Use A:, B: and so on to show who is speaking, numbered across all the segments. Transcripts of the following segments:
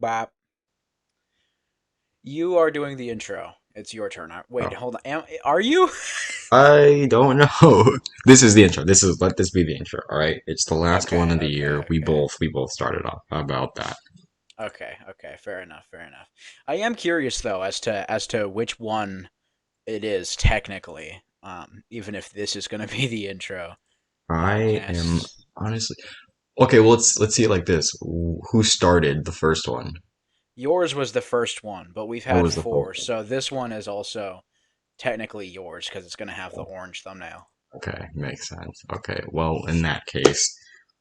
A: bop. You are doing the intro. It's your turn. Wait,
B: Oh,
A: hold on. Are you?
B: I don't know. This is the intro. Let this be the intro. All right. It's the last one
A: Okay,
B: of the year.
A: okay,
B: We
A: okay.
B: both started off. How about that?
A: Okay, okay. Fair enough, fair enough. I am curious though as to which one it is technically. Even if this is gonna be the intro.
B: I
A: Can I
B: am honestly okay. Well, let's see it like this. Who started the first one?
A: Yours was the first one, but we've
B: What
A: had
B: was the first
A: four,
B: one?
A: so this one is also technically yours because it's gonna have the orange thumbnail.
B: Okay, makes sense. Okay, well, in that case,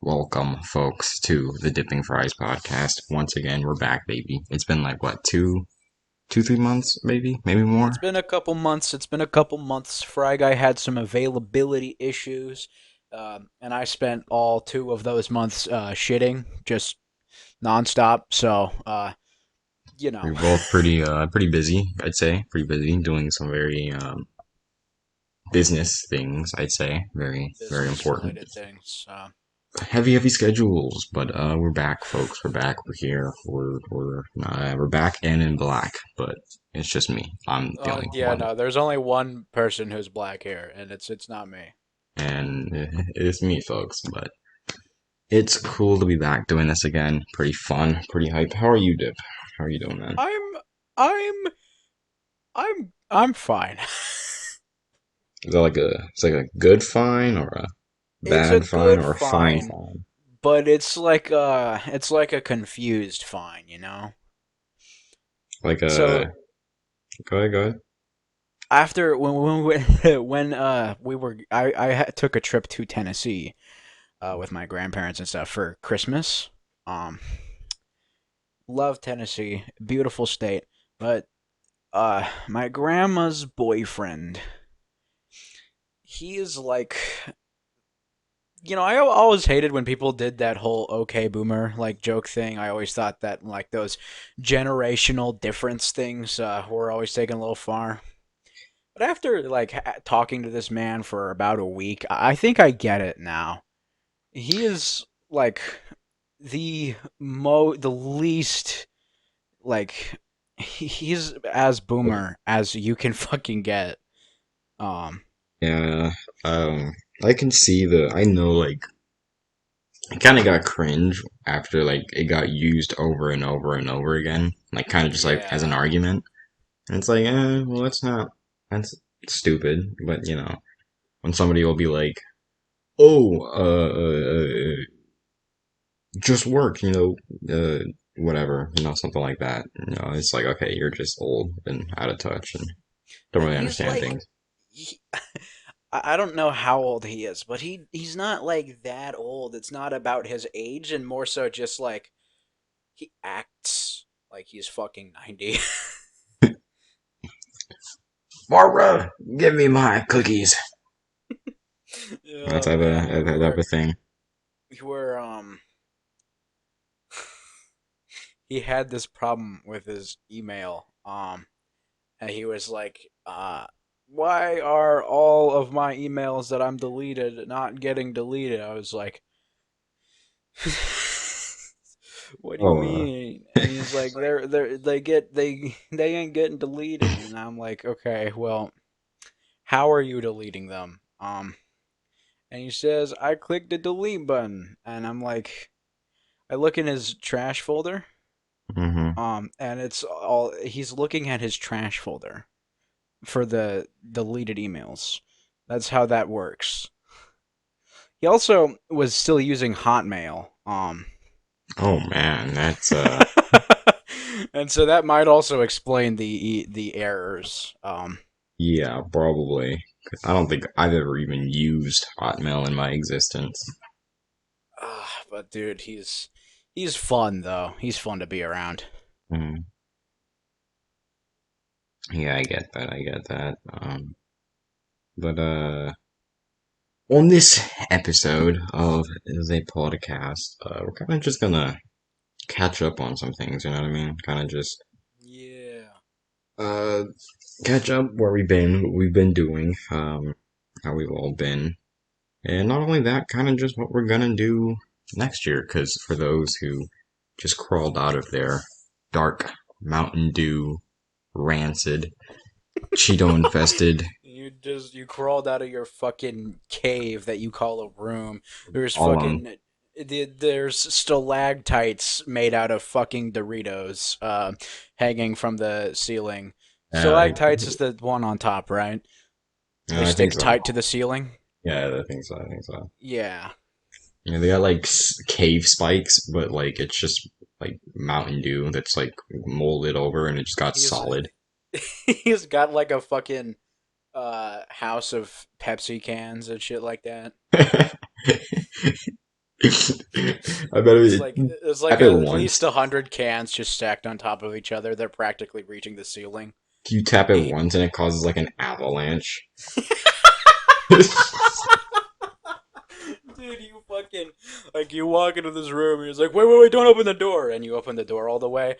B: welcome, folks, to the Dipping Fries podcast. Once again, we're back, baby. It's been like what, 3 months, maybe
A: It's
B: more.
A: been a couple months. It's been a couple months. Fry Guy had some availability issues, and I spent all 2 of those months shitting just nonstop. So, you know,
B: We're both pretty busy, I'd say. Pretty busy doing some very business things, I'd say. Very
A: business
B: important.
A: related things.
B: Heavy schedules, but we're back, folks. We're back. We're here. We're back and in black, but it's just me. I'm the only
A: Yeah,
B: one,
A: no, there's only one person who's black here, and it's not me.
B: and it's me, folks. But it's cool to be back doing this again. Pretty fun, pretty hype. How are you, Dip? How are you doing, man?
A: I'm, I'm, I'm fine.
B: Is that like it's like a good fine or a
A: It's a
B: bad fine
A: good
B: or a fine
A: fine,
B: fine?
A: but it's like a confused fine, you know.
B: Like
A: So
B: a go ahead.
A: after when when we were took a trip to Tennessee with my grandparents and stuff for Christmas. Um, love Tennessee, beautiful state, but my grandma's boyfriend, he is like, I always hated when people did that whole "okay boomer" like joke thing. I always thought that like those generational difference things were always taken a little far. But after like talking to this man for about a week, I think I get it now. He is like the least like he's as boomer as you can fucking get. Um
B: Yeah, um, I can see I know, like, it kind of got cringe after, like, it got used over and over and over again, like, kind of just, like, as an
A: yeah.
B: argument. And it's like, well, that's stupid, but, when somebody will be like, oh, just work, whatever, something like that. It's like, okay, you're just old and out of touch and don't
A: And
B: really
A: he's
B: understand
A: like
B: things.
A: he, I don't know how old he is, but he's not like that old. It's not about his age and more so just like he acts like he's fucking 90.
B: Barbara, give me my cookies. That
A: Oh
B: type of,
A: man,
B: that type of thing.
A: we were he had this problem with his email. And he was like, why are all of my emails that I'm deleted not getting deleted? I was like, what do you
B: Oh,
A: mean? And he's like, they ain't getting deleted. And I'm like, okay, well, how are you deleting them? And he says, I clicked the delete button, and I'm like, I look in his trash folder,
B: hmm.
A: and it's all he's looking at his trash folder for the deleted emails. That's how that works. He also was still using Hotmail.
B: Oh man, that's
A: And so that might also explain the errors.
B: yeah, probably. 'Cause I don't think I've ever even used Hotmail in my existence.
A: But dude, he's fun though. He's fun to be around.
B: Mhm. Yeah, I get that. I get that. But on this episode of the podcast, we're kind of just gonna catch up on some things. You know what I mean? Kind of just
A: Yeah.
B: uh catch up where what we've been doing, how we've all been. And not only that, kind of just what we're gonna do next year. Because for those who just crawled out of their dark, Mountain Dew, rancid, Cheeto infested,
A: You crawled out of your fucking cave that you call a room. There's
B: all of them.
A: fucking there's stalactites made out of fucking Doritos, hanging from the ceiling.
B: Uh,
A: Stalactites is the one on top, right? They
B: I think
A: stick
B: so.
A: tight to the ceiling.
B: Yeah, I think so. I think so.
A: Yeah,
B: Yeah, they got like cave spikes, but like it's just like Mountain Dew that's like molded over and it just got
A: he's
B: solid.
A: he's got like a fucking house of Pepsi cans and shit like that.
B: I bet
A: It's
B: it,
A: like it's like
B: tap it
A: at
B: once.
A: least 100 cans just stacked on top of each other. They're practically reaching the ceiling.
B: You tap it once and it causes like an avalanche.
A: Dude, you fucking like you walk into this room and it's like, wait, don't open the door, and you open the door all the way,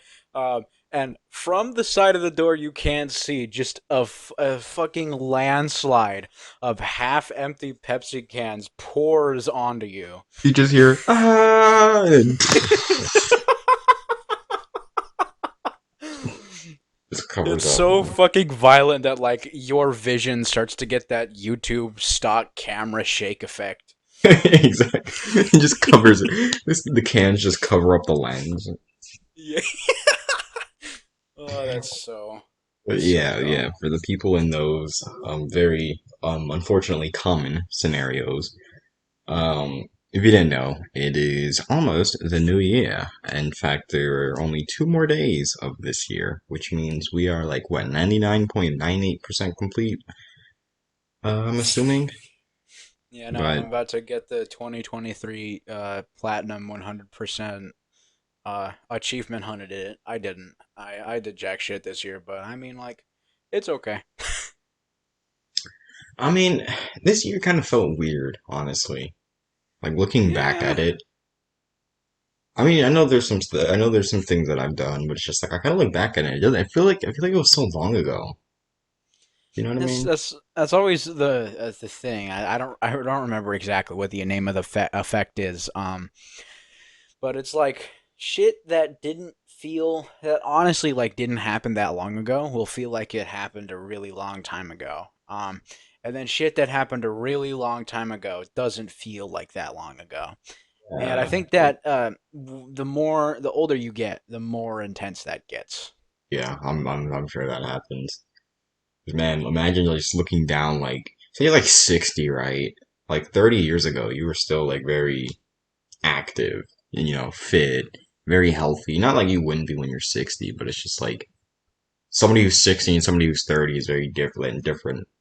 A: and from the side of the door you can see just a fucking landslide of half-empty Pepsi cans pours onto you.
B: You just hear and just covers
A: It's
B: up.
A: so fucking violent that like your vision starts to get that YouTube stock camera shake effect.
B: Exactly. It just covers it. The cans just cover up the lens.
A: Yeah. Oh, that's so
B: But
A: so
B: yeah,
A: dumb.
B: for the people in those very unfortunately common scenarios, if you didn't know, it is almost the new year. In fact, there are only 2 more days of this year, which means we are like what 99.98% complete. I'm assuming,
A: Yeah, no, I'm
B: but
A: about to get the 2023 platinum 100% achievement hunted it. I didn't. I did jack shit this year, but I mean like it's okay.
B: I mean, this year kind of felt weird, honestly. Like looking back
A: Yeah.
B: at it, I mean, I know there's some things that I've done, but it's just like I kind of look back at it. I feel like it was so long ago. You know what I
A: That's
B: mean?
A: that's that's always the thing. I don't remember exactly what the name of the effect is. But it's like shit that didn't feel that honestly like didn't happen that long ago will feel like it happened a really long time ago. And then shit that happened a really long time ago doesn't feel like that long ago. And I
B: Uh,
A: think that the older you get, the more intense that gets.
B: yeah, I'm sure that happens. 'Cause, man, imagine just looking down, like, say you're like 60, right? Like 30 years ago, you were still like very active and, fit, very healthy. Not like you wouldn't be when you're 60, but it's just like somebody who's 60 and somebody who's 30 is very different.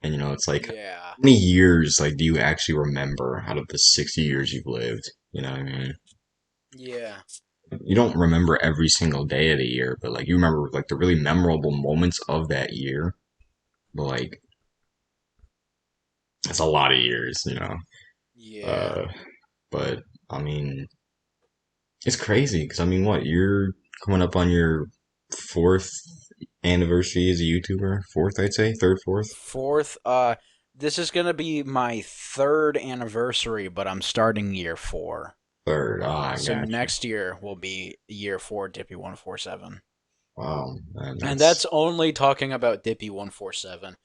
B: And, it's like, how
A: Yeah.
B: many years, like, do you actually remember out of the 60 years you've lived? You know what I mean?
A: Yeah.
B: You don't remember every single day of the year, but like you remember like the really memorable moments of that year. But like it's a lot of years.
A: Yeah.
B: Uh, but I mean, it's crazy because I mean, what you're coming up on your fourth anniversary as a YouTuber? Fourth, I'd say, third, fourth,
A: Fourth, this is gonna be my third anniversary, but I'm starting year four.
B: third. Ah, I
A: So
B: got you.
A: next year will be year four, Dippy 147.
B: Wow, man,
A: And
B: that's
A: that's only talking about Dippy 147.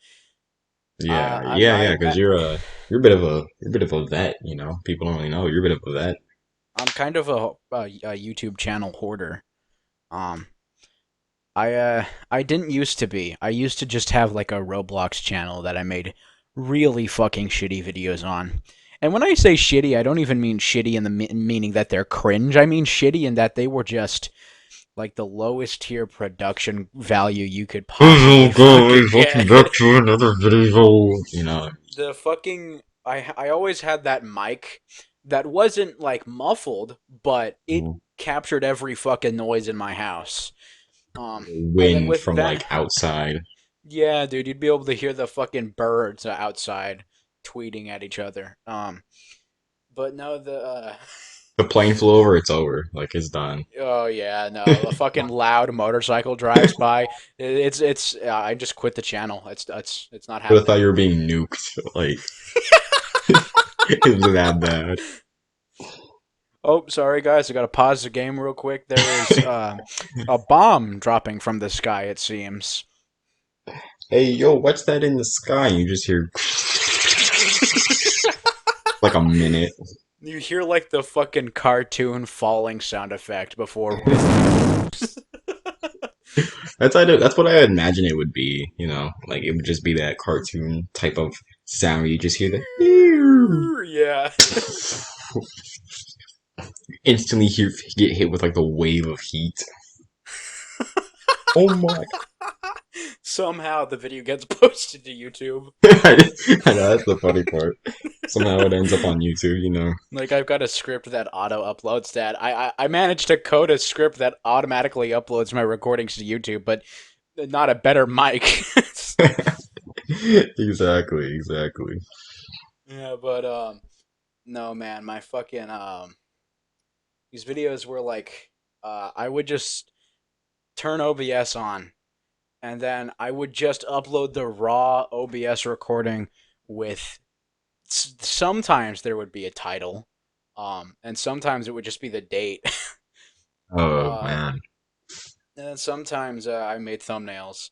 B: yeah,
A: I'm
B: yeah,
A: I,
B: yeah. Because
A: I
B: you're a bit of a vet. People don't really know you're a bit of a vet.
A: I'm kind of a YouTube channel hoarder. Um, I didn't used to be. I used to just have like a Roblox channel that I made really fucking shitty videos on. And when I say shitty, I don't even mean shitty in the meaning that they're cringe. I mean shitty in that they were just like the lowest tier production value you could
B: Oh
A: possibly
B: guys,
A: fucking
B: welcome
A: get.
B: back to another video.
A: The fucking I always had that mic that wasn't like muffled, but it captured every fucking noise in my house. And then
B: Wind
A: with
B: from
A: that,
B: like outside.
A: yeah, dude, you'd be able to hear the fucking birds outside tweeting at each other. But no, the
B: The plane flew over, it's over. Like it's done.
A: oh yeah, no, a fucking loud motorcycle drives by. It's. I just quit the channel. It's not
B: But I thought
A: happening.
B: you were being nuked. Like it was that bad.
A: Oh, sorry guys, I gotta pause the game real quick. There is a bomb dropping from the sky, it seems.
B: Hey, yo, what's that in the sky? And you just hear like a minute.
A: You hear like the fucking cartoon falling sound effect before.
B: That's what I imagine it would be, like it would just be that cartoon type of sound where you just hear the
A: Yeah.
B: instantly get hit with like the wave of heat. Oh my
A: Somehow the video gets posted to YouTube.
B: god. I know that's the funny part. Somehow it ends up on YouTube.
A: Like I've got a script that auto uploads that. I managed to code a script that automatically uploads my recordings to YouTube, but not a better mic.
B: Exactly, exactly.
A: Yeah, but no man, my fucking these videos were like I would just turn OBS on and then I would just upload the raw OBS recording with sometimes there would be a title and sometimes it would just be the date.
B: Oh
A: uh
B: man.
A: and then sometimes I made thumbnails.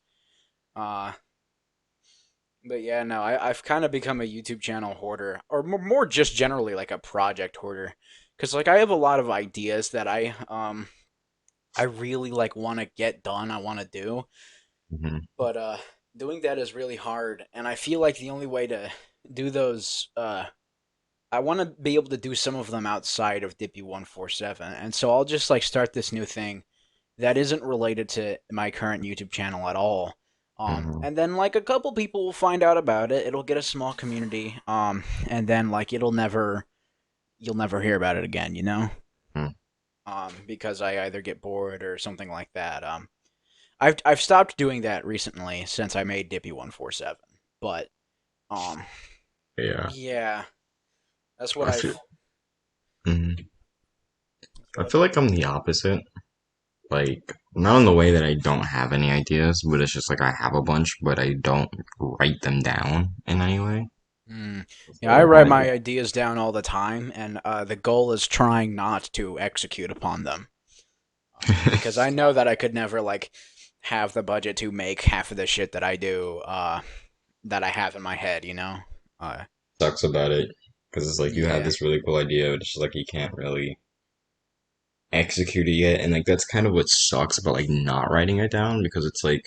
A: Uh but yeah, no, I've kind of become a YouTube channel hoarder, or more just generally like a project hoarder, because like I have a lot of ideas that I really like want to get done. I want to do,
B: Hmm.
A: but doing that is really hard, and I feel like the only way to do those I want to be able to do some of them outside of Dippy 147, and so I'll just like start this new thing that isn't related to my current YouTube channel at all.
B: Hmm.
A: And then like a couple people will find out about it. It'll get a small community. And then like you'll never hear about it again, you know? Because I either get bored or something like that. I've stopped doing that recently since I made Dippy 147. But um,
B: Yeah.
A: yeah, that's what
B: I feel.
A: I've.
B: Mhm.
A: That's
B: I
A: what I've
B: feel
A: been
B: like I'm
A: doing.
B: the opposite. Like, not in the way that I don't have any ideas, but it's just like I have a bunch, but I don't write them down in any way.
A: Mm. Yeah, I
B: So
A: write
B: I,
A: my ideas down all the time, and the goal is trying not to execute upon them. Because I know that I could never like have the budget to make half of the shit that I do, that I have in my head, you know? Uh,
B: sucks about it because it's like you have
A: yeah.
B: this really cool idea, but it's just like you can't really execute it yet, and like that's kind of what sucks about like not writing it down because it's like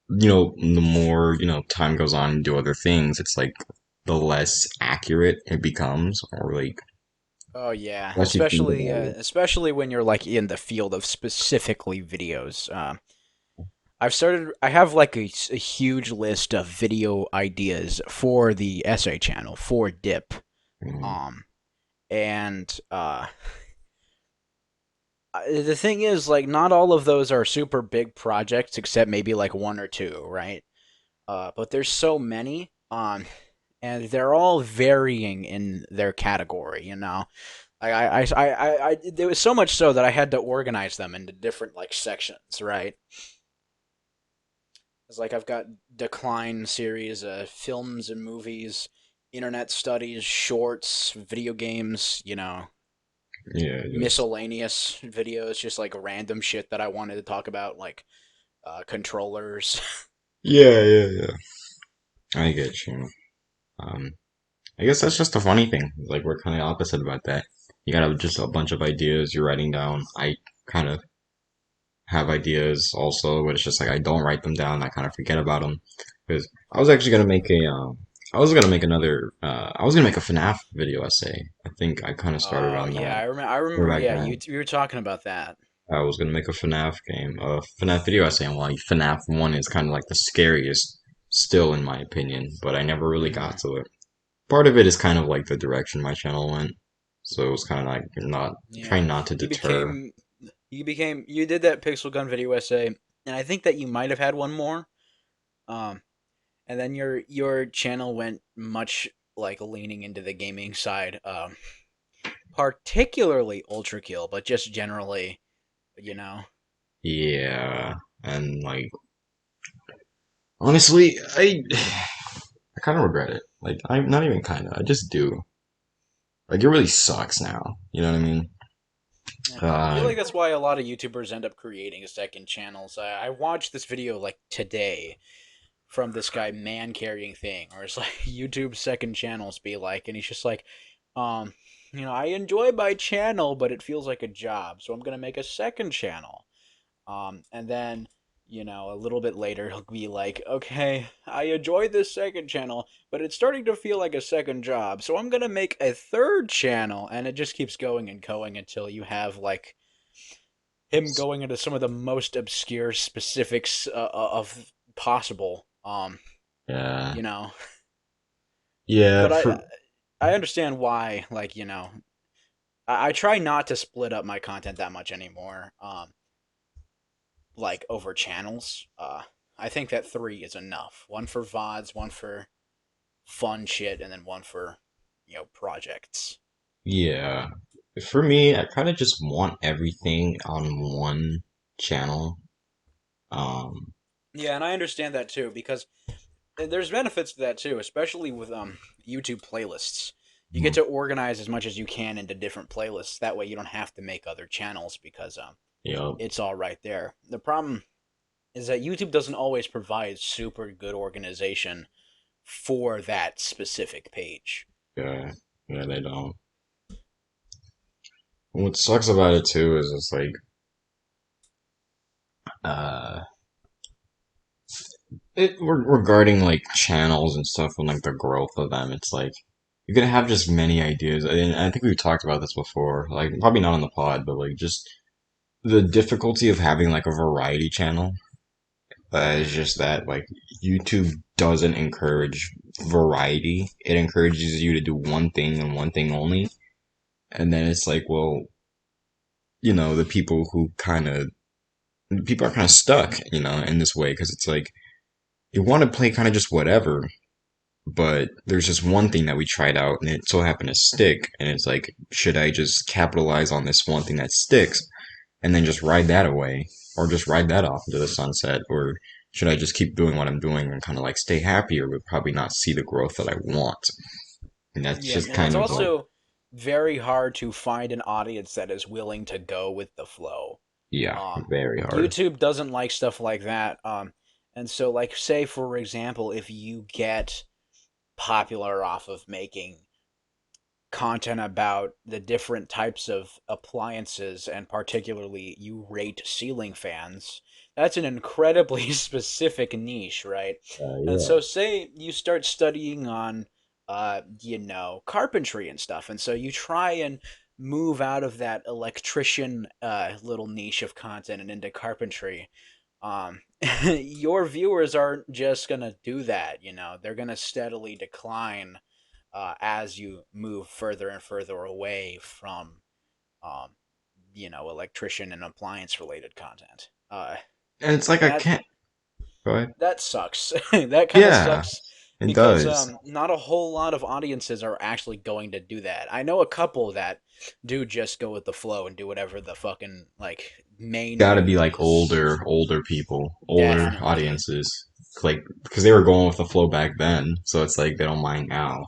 B: the more time goes on and do other things, it's like the less accurate it becomes, or like
A: Oh yeah,
B: less you think about it.
A: especially when you're like in the field of specifically videos. I have like a huge list of video ideas for the essay channel for Dip.
B: Mhm.
A: Um, and the thing is, like, not all of those are super big projects, except maybe like one or two, right? But there's so many, and they're all varying in their category. You know, there was so much so that I had to organize them into different like sections, right? It's like I've got decline series, films and movies, internet studies, shorts, video games. You know,
B: Yeah, just
A: miscellaneous videos, just like random shit that I wanted to talk about, like controllers.
B: yeah, yeah, yeah. I get you. Um, I guess that's just the funny thing. Like we're kind of opposite about that. You got just a bunch of ideas you're writing down. I kind of have ideas also, but it's just like I don't write them down. I kind of forget about them because I was actually gonna make I was gonna make another, I was gonna make a FNAF video essay. I think I kind of started
A: Oh
B: on
A: yeah,
B: that
A: I
B: way
A: remember.
B: back
A: Yeah,
B: then.
A: you were talking about that.
B: I was gonna make a FNAF game, a FNAF video essay, and like FNAF 1 is kind of like the scariest still in my opinion, but I never really got
A: Hmm.
B: to it. Part of it is kind of like the direction my channel went, so it was kind of like not
A: Yeah,
B: trying not to
A: you
B: deter.
A: became you did that Pixel Gun video essay, and I think that you might have had one more. Um, and then your channel went much like leaning into the gaming side. Particularly ultrakill, but just generally, you know.
B: Yeah, and like honestly, I kind of regret it. Like I'm not even kind of, I just do. Like it really sucks now. You know what I mean?
A: Yeah. I feel
B: Uh,
A: like that's why a lot of YouTubers end up creating second channels. I watched this video like today from this guy man carrying thing, or it's like YouTube second channels be like, and he's just like, um, I enjoy my channel, but it feels like a job, so I'm gonna make a second channel. And then, a little bit later, he'll be like, okay, I enjoyed this second channel, but it's starting to feel like a second job, so I'm gonna make a third channel. And it just keeps going and going until you have, like, him going into some of the most obscure specifics of possible.
B: yeah,
A: You know,
B: yeah.
A: but
B: For
A: I understand why, like, I try not to split up my content that much anymore. Like over channels. I think that three is enough. One for VODs, one for fun shit, and then one for projects.
B: yeah, for me, I kind of just want everything on one channel. Um,
A: Yeah, and I understand that too because there's benefits to that too, especially with YouTube playlists. You get to organize as much as you can into different playlists. That way, you don't have to make other channels because
B: yep,
A: it's all right there. The problem is that YouTube doesn't always provide super good organization for that specific page.
B: yeah, yeah. They don't. What sucks about it too is it's like, uh, regarding like channels and stuff and like the growth of them. It's like you're gonna have just many ideas, and I think we've talked about this before. Like probably not on the pod, but like just the difficulty of having like a variety channel. Is just that like YouTube doesn't encourage variety. It encourages you to do one thing and one thing only. And then it's like, well, the people are kind of stuck, in this way because it's like you want to play kind of just whatever, but there's just one thing that we tried out and it so happened to stick. And it's like, should I just capitalize on this one thing that sticks and then just ride that away or just ride that off into the sunset? Or should I just keep doing what I'm doing and kind of like stay happier but probably not see the growth that I want? And that's
A: Yeah,
B: just
A: and it's
B: kind of like,
A: also very hard to find an audience that is willing to go with the flow.
B: yeah,
A: Um,
B: very hard.
A: YouTube doesn't like stuff like that. And so, like, say for example, if you get popular off of making content about the different types of appliances, and particularly you rate ceiling fans, that's an incredibly specific niche, right? And
B: Yeah.
A: so say you start studying on carpentry and stuff, and so you try and move out of that electrician little niche of content and into carpentry. um, your viewers aren't just gonna do that. They're gonna steadily decline as you move further and further away from, um, electrician and appliance related content.
B: And it's like
A: And
B: I
A: that
B: can't. Go ahead.
A: that sucks. That kind of
B: Yeah,
A: sucks
B: it
A: because
B: does.
A: not a whole lot of audiences are actually going to do that. I know a couple that do just go with the flow and do whatever the fucking like main
B: Got to be like
A: news.
B: older people, older
A: Definitely.
B: audiences, like because they were going with the flow back then, so it's like they don't mind now.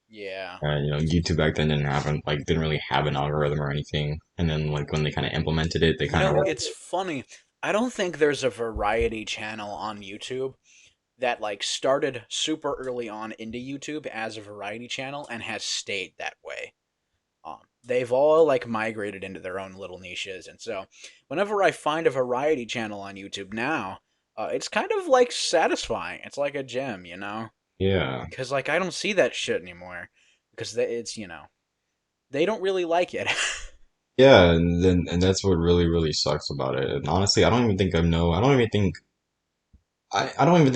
A: Yeah.
B: YouTube back then didn't really have an algorithm or anything, and then like when they kind of implemented it, they kind of
A: It's funny. I don't think there's a variety channel on YouTube that like started super early on into YouTube as a variety channel and has stayed that way. They've all like migrated into their own little niches, and so whenever I find a variety channel on YouTube now, it's kind of like satisfying. It's like a gem,
B: yeah,
A: because like I don't see that shit anymore because it's they don't really like it.
B: yeah, and that's what really sucks about it. And honestly, I don't even think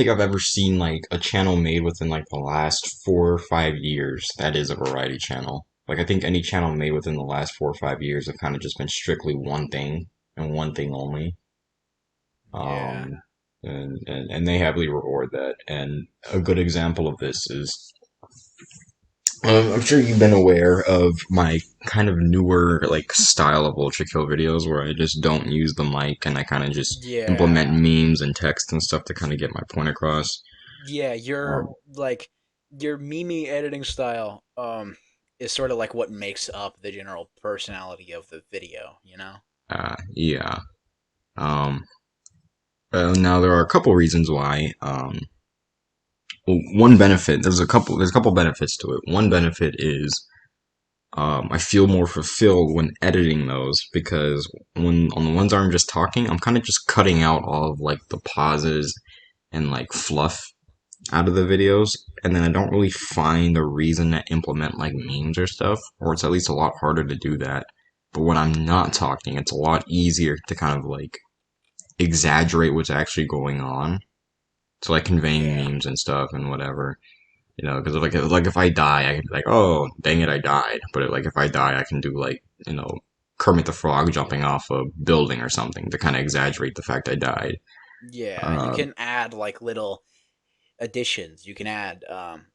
B: I've ever seen like a channel made within like the last 4 or 5 years that is a variety channel. Like I think any channel made within the last 4 or 5 years have kind of just been strictly one thing and one thing only.
A: Yeah.
B: Um, and they heavily reward that. And a good example of this is I'm sure you've been aware of my kind of newer like style of ultrakill videos where I just don't use the mic and I kind of just implement
A: Yeah.
B: memes and text and stuff to kind of get my point across.
A: Yeah, your
B: Um,
A: like your meme editing style. is sort of like what makes up the general personality of the video, you know?
B: Yeah. Um, Now there are a couple reasons why. Well, one benefit, there's a couple benefits to it. One benefit is I feel more fulfilled when editing those because when on the ones I'm just talking, I'm kind of just cutting out all of like the pauses and like fluff out of the videos, and then I don't really find a reason to implement like memes or stuff, or it's at least a lot harder to do that. But when I'm not
A: Hmm.
B: talking, it's a lot easier to kind of like exaggerate what's actually going on. So like conveying
A: Yeah.
B: memes and stuff and whatever. Because like if I die, I can be like, oh, dang it, I died. But like if I die, I can do like Kermit the Frog jumping off a building or something to kind of exaggerate the fact I died.
A: Yeah, you
B: Uh,
A: can add like little additions. You can add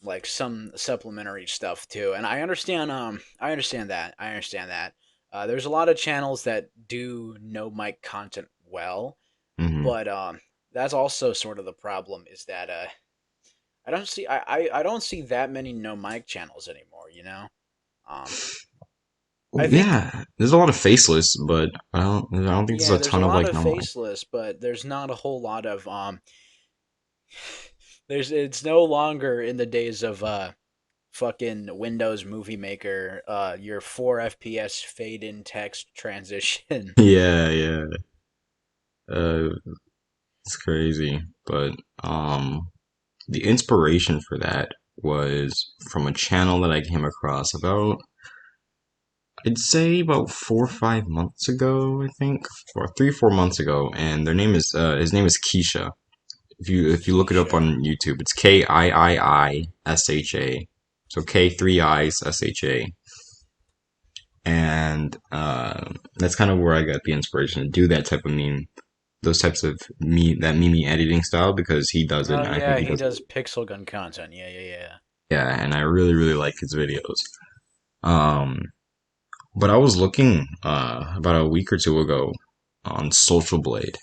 A: like some supplementary stuff too. And I understand that. I understand that. There's a lot of channels that do no mic content well,
B: mhm.
A: but that's also sort of the problem is that I don't see that many no mic channels anymore, you know? Um I
B: Well,
A: think
B: yeah, there's a lot of faceless, but I don't think there's
A: yeah,
B: a
A: there's a
B: ton of
A: lot
B: like
A: of
B: no.
A: faceless, but there's not a whole lot of there's it's no longer in the days of fucking Windows Movie Maker, your 4 FPS fade in text transition.
B: Yeah, yeah, uh, it's crazy. But the inspiration for that was from a channel that I came across about, I'd say about 4 or 5 months ago, I think, or 3 or 4 months ago, and his name is Keisha. If you look it up
A: Keisha.
B: on YouTube, it's Kiiisha. So K3 Issh, and that's kind of where I got the inspiration to do that type of meme, those types of that meme editing style because he does it,
A: Oh
B: and I think
A: yeah,
B: he
A: he
B: does it.
A: does pixel gun content. Yeah, yeah, yeah.
B: Yeah, and I really really like his videos. Um, but I was looking about a week or two ago on Social Blade.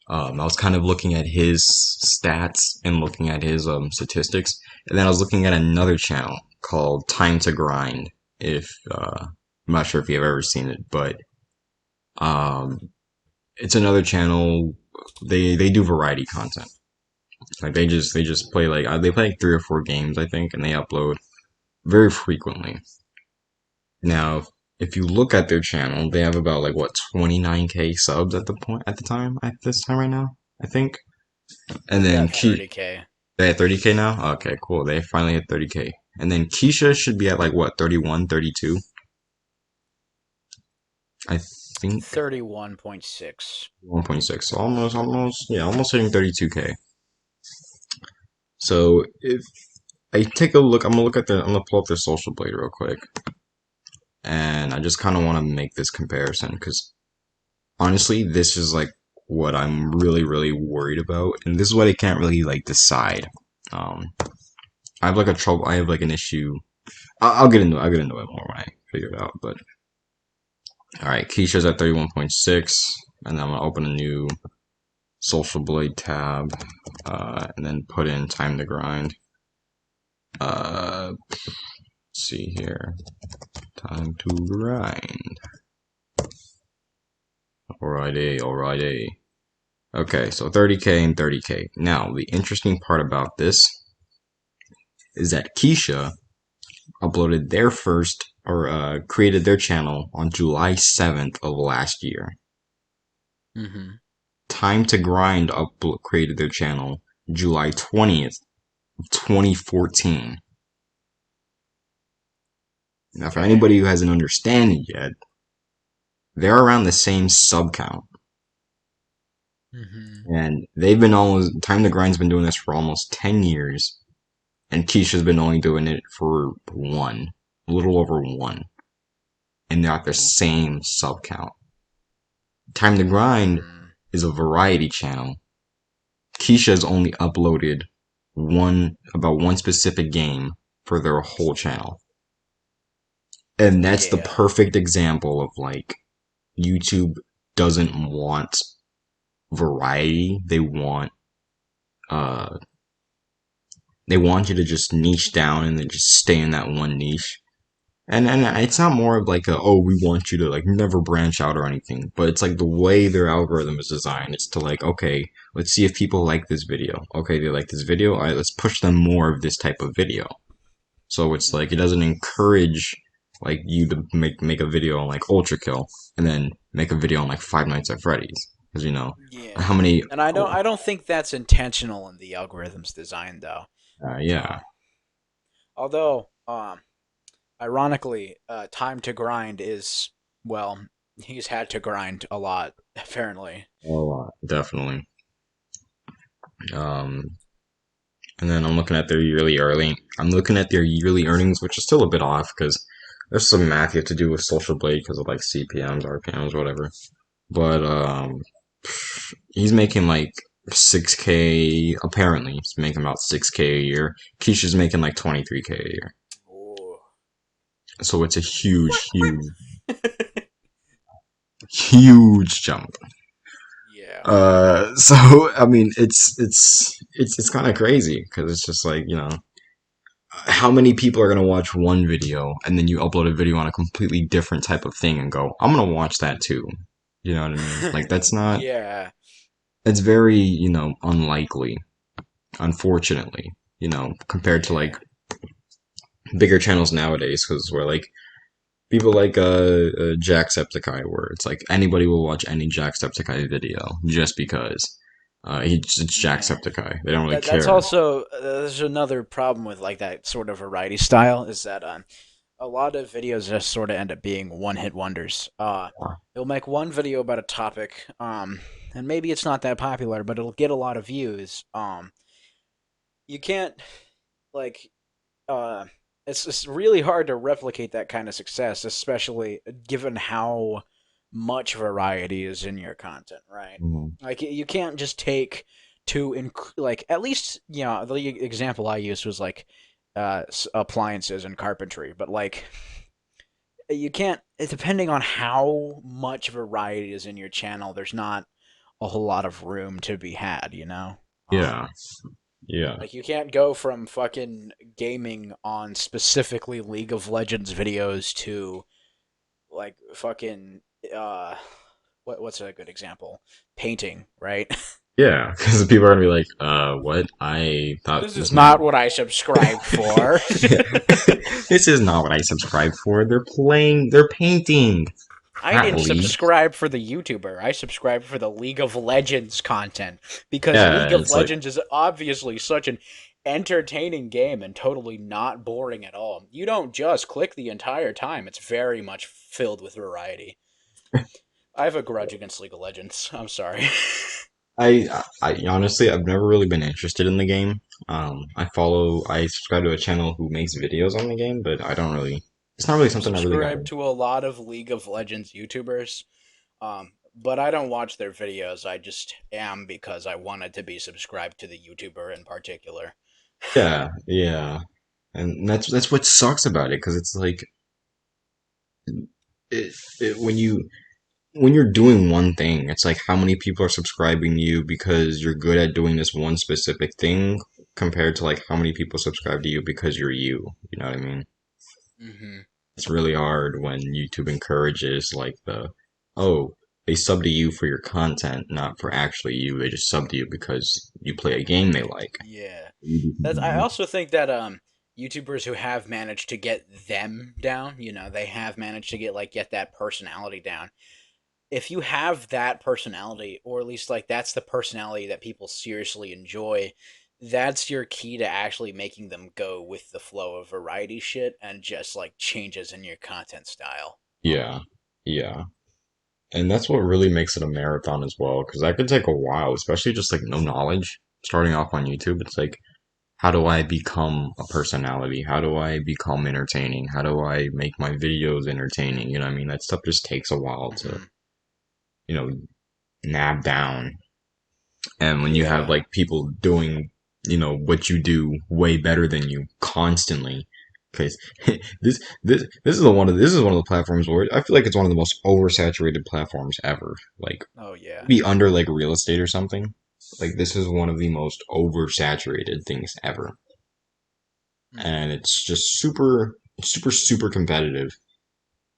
B: I was kind of looking at his stats and looking at his statistics, and then I was looking at another channel called Time to Grind. If I'm not sure if you've ever seen it, but um, it's another channel. They do variety content. Like they just play they play like 3 or 4 games I think, and they upload very frequently. Now, if you look at their channel, they have about like what 29K subs at the time at this time right now, I think. And
A: They've
B: then
A: got 30K.
B: they at 30K now. Okay, cool. They finally hit 30K. And then Keisha should be at like what 31, 32, I think.
A: 31.6.
B: 1.6. So almost, yeah, almost hitting 32K. So if I take a look, I'm gonna pull up their social blade real quick, and I just kind of want to make this comparison because honestly, this is like what I'm really, really worried about, and this is what I can't really like decide. Um, I have like an issue. I'll get into it more when I figure it out. But all right, Keisha's at 31.6, and then I'm gonna open a new Social Blade tab, and then put in Time to Grind. Let's see here, Time to Grind. Alrighty, alrighty. Okay, so 30K and 30K. Now, the interesting part about this is that Keisha uploaded their first or created their channel on July 7th of last year.
A: Mm-hmm.
B: Time to Grind created their channel July 20th of 2014. Now, for
A: Okay.
B: anybody who hasn't understanding yet, they're around the same sub count.
A: Mm-hmm.
B: And they've been almost, Time to Grind's been doing this for almost 10 years, and Keisha's been only doing it for a little over one. And they're at the same sub count. Time to Grind
A: Mm.
B: is a variety channel. Keisha's only uploaded about one specific game for their whole channel. And that's the
A: Yeah.
B: perfect example of like YouTube doesn't want variety. Uh they want you to just niche down and then just stay in that one niche. And it's not more of like a, oh, we want you to like never branch out or anything, but it's like the way their algorithm is designed. It's to like, okay, let's see if people like this video. Okay, they like this video. All right, let's push them more of this type of video. So it's like it
A: Hmm.
B: doesn't encourage like you to make a video on like ultrakill and then make a video on like Five Nights at Freddy's because you know how
A: Yeah,
B: many.
A: and I don't
B: Oh,
A: I don't think that's intentional in the algorithm's design though.
B: yeah.
A: Uh, although, ironically, time to grind is, well, he's had to grind a lot apparently.
B: Oh, definitely. Um, and then I'm looking at their yearly earning. I'm looking at their yearly earnings, which is still a bit off because there's some math you have to do with Social Blade because of like CPMs, RPMs, whatever. But he's making like 6K. Apparently, he's making about 6K a year. Keisha's making like 23K a year.
A: Ooh.
B: So it's a huge, huge, huge jump.
A: Yeah.
B: So I mean, it's kind of crazy because it's just like, you know, how many people are gonna watch one video and then you upload a video on a completely different type of thing and go, I'm gonna watch that too. You know what I mean? Like that's not.
A: Yeah.
B: It's very, you know, unlikely. Unfortunately, you know, compared to like
A: Yeah.
B: bigger channels nowadays, because we're like people like Jacksepticeye, where it's like anybody will watch any Jacksepticeye video just because it's
A: Yeah.
B: Jacksepticeye. They don't really
A: That's
B: care.
A: also there's another problem with like that sort of variety style is that a lot of videos just sort of end up being one hit wonders. You'll make one video about a topic, and maybe it's not that popular, but it'll get a lot of views. You can't like uh, it's really hard to replicate that kind of success, especially given how much variety is in your content, right?
B: Mhm.
A: Like you can't just take like at least the example I used was like appliances and carpentry, but like you can't. Depending on how much variety is in your channel, there's not a whole lot of room to be had, you know.
B: Yeah, yeah,
A: Like you can't go from fucking gaming on specifically League of Legends videos to like fucking uh what's a good example? Painting, right?
B: yeah. Because people are gonna be like, what? I thought
A: This is
B: this man.
A: not what I subscribed for.
B: Yeah. This is not what I subscribed for. They're playing. They're painting.
A: I
B: Not
A: didn't
B: League.
A: subscribe for the YouTuber. I subscribed for the League of Legends content because League
B: Yeah,
A: of
B: it's like
A: Legends is obviously such an entertaining game and totally not boring at all. You don't just click the entire time. It's very much filled with variety. I have a grudge against League of Legends. I'm sorry.
B: I honestly I've never really been interested in the game. I subscribe to a channel who makes videos on the game, but I don't really. It's not really
A: I
B: something I really got
A: subscribe
B: into.
A: to a lot of League of Legends YouTubers, but I don't watch their videos. I just am because I wanted to be subscribed to the YouTuber in particular.
B: Yeah, yeah, and that's what sucks about it because it's like when you're doing one thing, it's like how many people are subscribing to you because you're good at doing this one specific thing compared to like how many people subscribe to you because you're you. You know what I mean?
A: Hmm.
B: It's really hard when YouTube encourages like oh, they sub to you for your content, not for actually you. They just sub to you because you play a game they like.
A: Yeah,
B: You do
A: that's. I
B: something
A: also think that YouTubers who have managed to get them down, they have managed to get that personality down. If you have that personality, or at least like that's the personality that people seriously enjoy, that's your key to actually making them go with the flow of variety shit and just like changes in your content style.
B: Yeah, yeah. And that's what really makes it a marathon as well, because that could take a while, especially just like no knowledge. Starting off on YouTube, it's like, how do I become a personality? How do I become entertaining? How do I make my videos entertaining? You know what I mean? That stuff just takes a while to,
A: Hmm.
B: you know, nab down. And when you have
A: Yeah.
B: like people doing, you know, what you do way better than you constantly, because this is one of the platforms where I feel like it's one of the most oversaturated platforms ever. Like
A: Oh yeah.
B: be under like real estate or something. Like this is one of the most oversaturated things ever,
A: Hmm.
B: and it's just super. super competitive,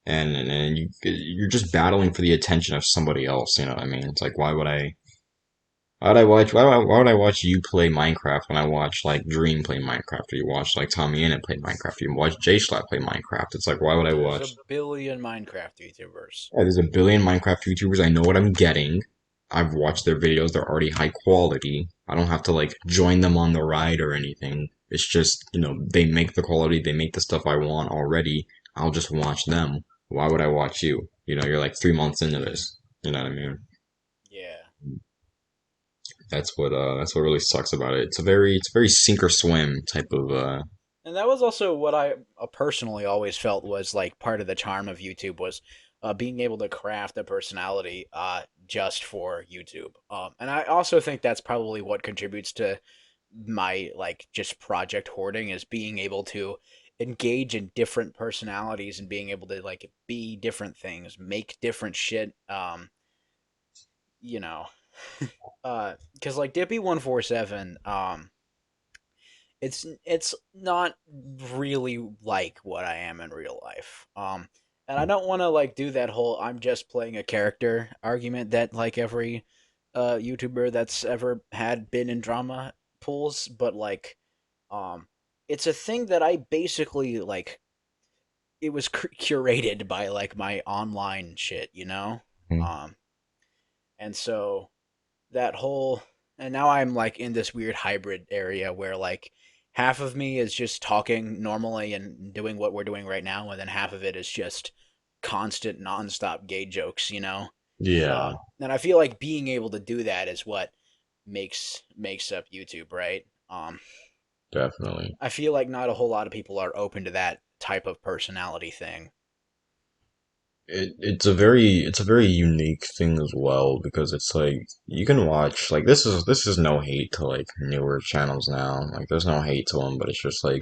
B: and you're just battling for the attention of somebody else. You know what I mean? It's like why would I watch you play Minecraft when I watch like Dream play Minecraft, or you watch like Tommy Innit play Minecraft, or you watch J Schlatt play Minecraft? It's like why would I
A: There's a
B: watch?
A: billion Minecraft YouTubers.
B: Yeah, there's a billion Minecraft YouTubers. I know what I'm getting. I've watched their videos. They're already high quality. I don't have to like join them on the ride or anything. It's just, they make the quality, they make the stuff I want already. I'll just watch them. Why would I watch you? You're like 3 months into this. You know what I mean?
A: Yeah.
B: That's what really sucks about it. It's a very sink or swim type of
A: And that was also what I personally always felt was like part of the charm of YouTube was being able to craft a personality just for YouTube. And I also think that's probably what contributes to my like just project hoarding is being able to engage in different personalities and being able to like be different things, make different shit. You know, because like Dippy147, it's not really like what I am in real life. And I don't want to like do that whole I'm just playing a character argument that like every YouTuber that's ever had been in drama pulls, but like um it's a thing that I basically like it was curated by like my online shit, you know? Um and so that whole and now I'm like in this weird hybrid area where like half of me is just talking normally and doing what we're doing right now and then half of it is just constant nonstop gay jokes, you know?
B: yeah,
A: And I feel like being able to do that is what makes up YouTube, right?
B: definitely.
A: I feel like not a whole lot of people are open to that type of personality thing.
B: It's a very unique thing as well because it's like you can watch like this is no hate to like newer channels now, like there's no hate to them, but it's just like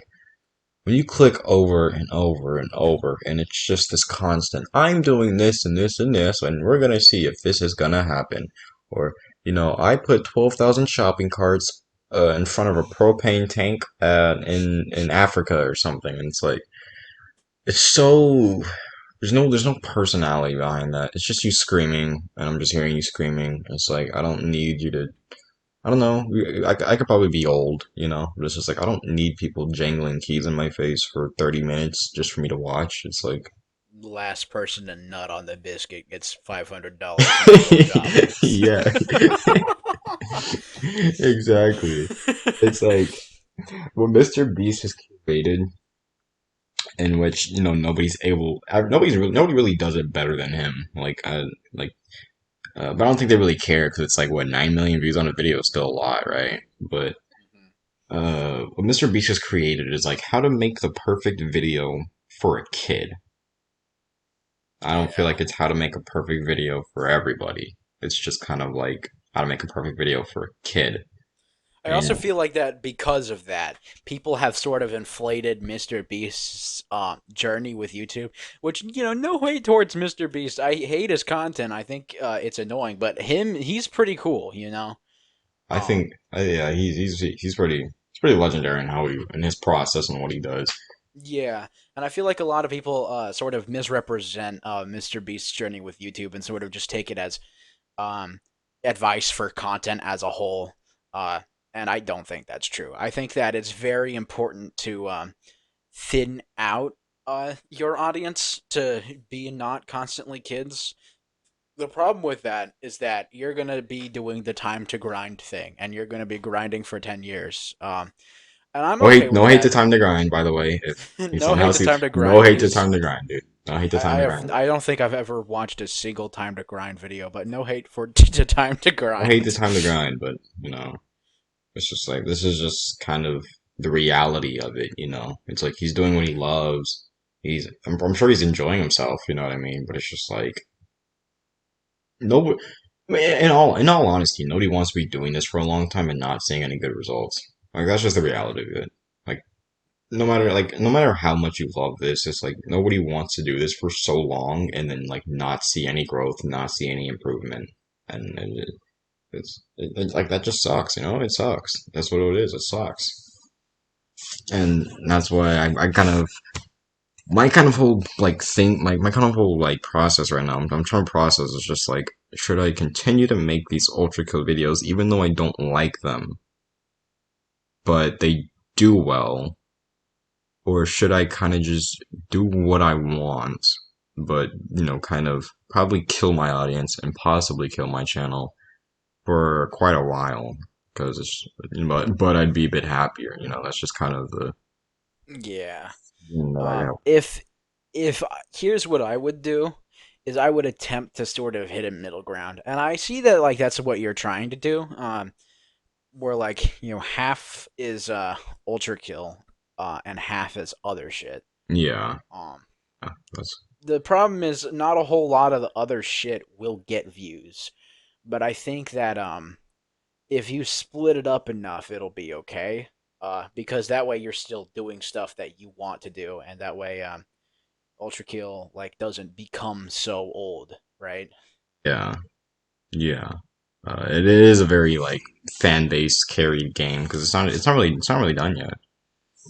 B: when you click over and over and over and it's just this constant I'm doing this and this and this and we're gonna see if this is gonna happen, or I put 12,000 shopping carts in front of a propane tank in Africa or something, and it's like it's so there's no personality behind that. It's just you screaming, and I'm just hearing you screaming. It's like I don't need you to. I don't know. I could probably be old, but it's just like I don't need people jangling keys in my face for 30 minutes just for me to watch. It's like,
A: Last person to nut on the biscuit gets $500 and a blowjob.
B: yeah, exactly. It's like when Mr. Beast was created, in which nobody really does it better than him. But I don't think they really care because it's like what 9 million views on a video is still a lot, right? But what Mr. Beast has created is like how to make the perfect video for a kid. I don't feel
A: Yeah.
B: like it's how to make a perfect video for everybody. It's just kind of like how to make a perfect video for a kid.
A: I also
B: And
A: feel like that because of that, people have sort of inflated Mr. Beast's journey with YouTube, which, no hate towards Mr. Beast. I hate his content. I think it's annoying, but he's pretty cool, you know?
B: I
A: Um,
B: think, yeah, he's pretty legendary in how he in his process and what he does.
A: yeah, and I feel like a lot of people sort of misrepresent Mr. Beast's journey with YouTube and sort of just take it as um, advice for content as a whole. Uh, and I don't think that's true. I think that it's very important to thin out your audience to be not constantly kids. The problem with that is that you're going to be doing the time to grind thing and you're going to be grinding for 10 years. And I'm
B: No
A: okay
B: hate,
A: with
B: no hate to
A: that.
B: time to grind, by the way. If
A: No
B: somehow
A: hate to
B: see,
A: time to
B: no
A: grind.
B: hate to
A: He's
B: time to grind, dude. No hate to time to grind.
A: I don't think I've ever watched a single time to grind video, but no hate for to time to
B: No hate to
A: grind.
B: time to grind, but it's just like this is just kind of the reality of it. It's like he's doing what he loves. I'm sure he's enjoying himself, you know what I mean? But it's just like no, I mean, in all honesty, nobody wants to be doing this for a long time and not seeing any good results. Like that's just the reality of it. Like
A: Yeah.
B: no matter how much you love this, it's like nobody wants to do this for so long and then like not see any growth, not see any improvement, and it's like that just sucks. It sucks. That's what it is. It sucks, and that's why I kind of my kind of whole like thing, my kind of whole like process right now. I'm trying to process is just like, should I continue to make these ultra kill videos even though I don't like them, but they do well, or should I kind of just do what I want, but kind of probably kill my audience and possibly kill my channel for quite a while because but I'd be a bit happier. That's just kind of the
A: Yeah.
B: that I have.
A: If here's what I would do is I would attempt to sort of hit a middle ground, and I see that like that's what you're trying to do. Where like half is ultra kill, and half is other shit.
B: Yeah,
A: Um,
B: that's
A: the problem is not a whole lot of the other shit will get views, but I think that if you split it up enough, it'll be okay. Because that way you're still doing stuff that you want to do, and that way ultra kill like doesn't become so old, right?
B: yeah. Yeah, it is a very like fan base carried game because it's not really done yet.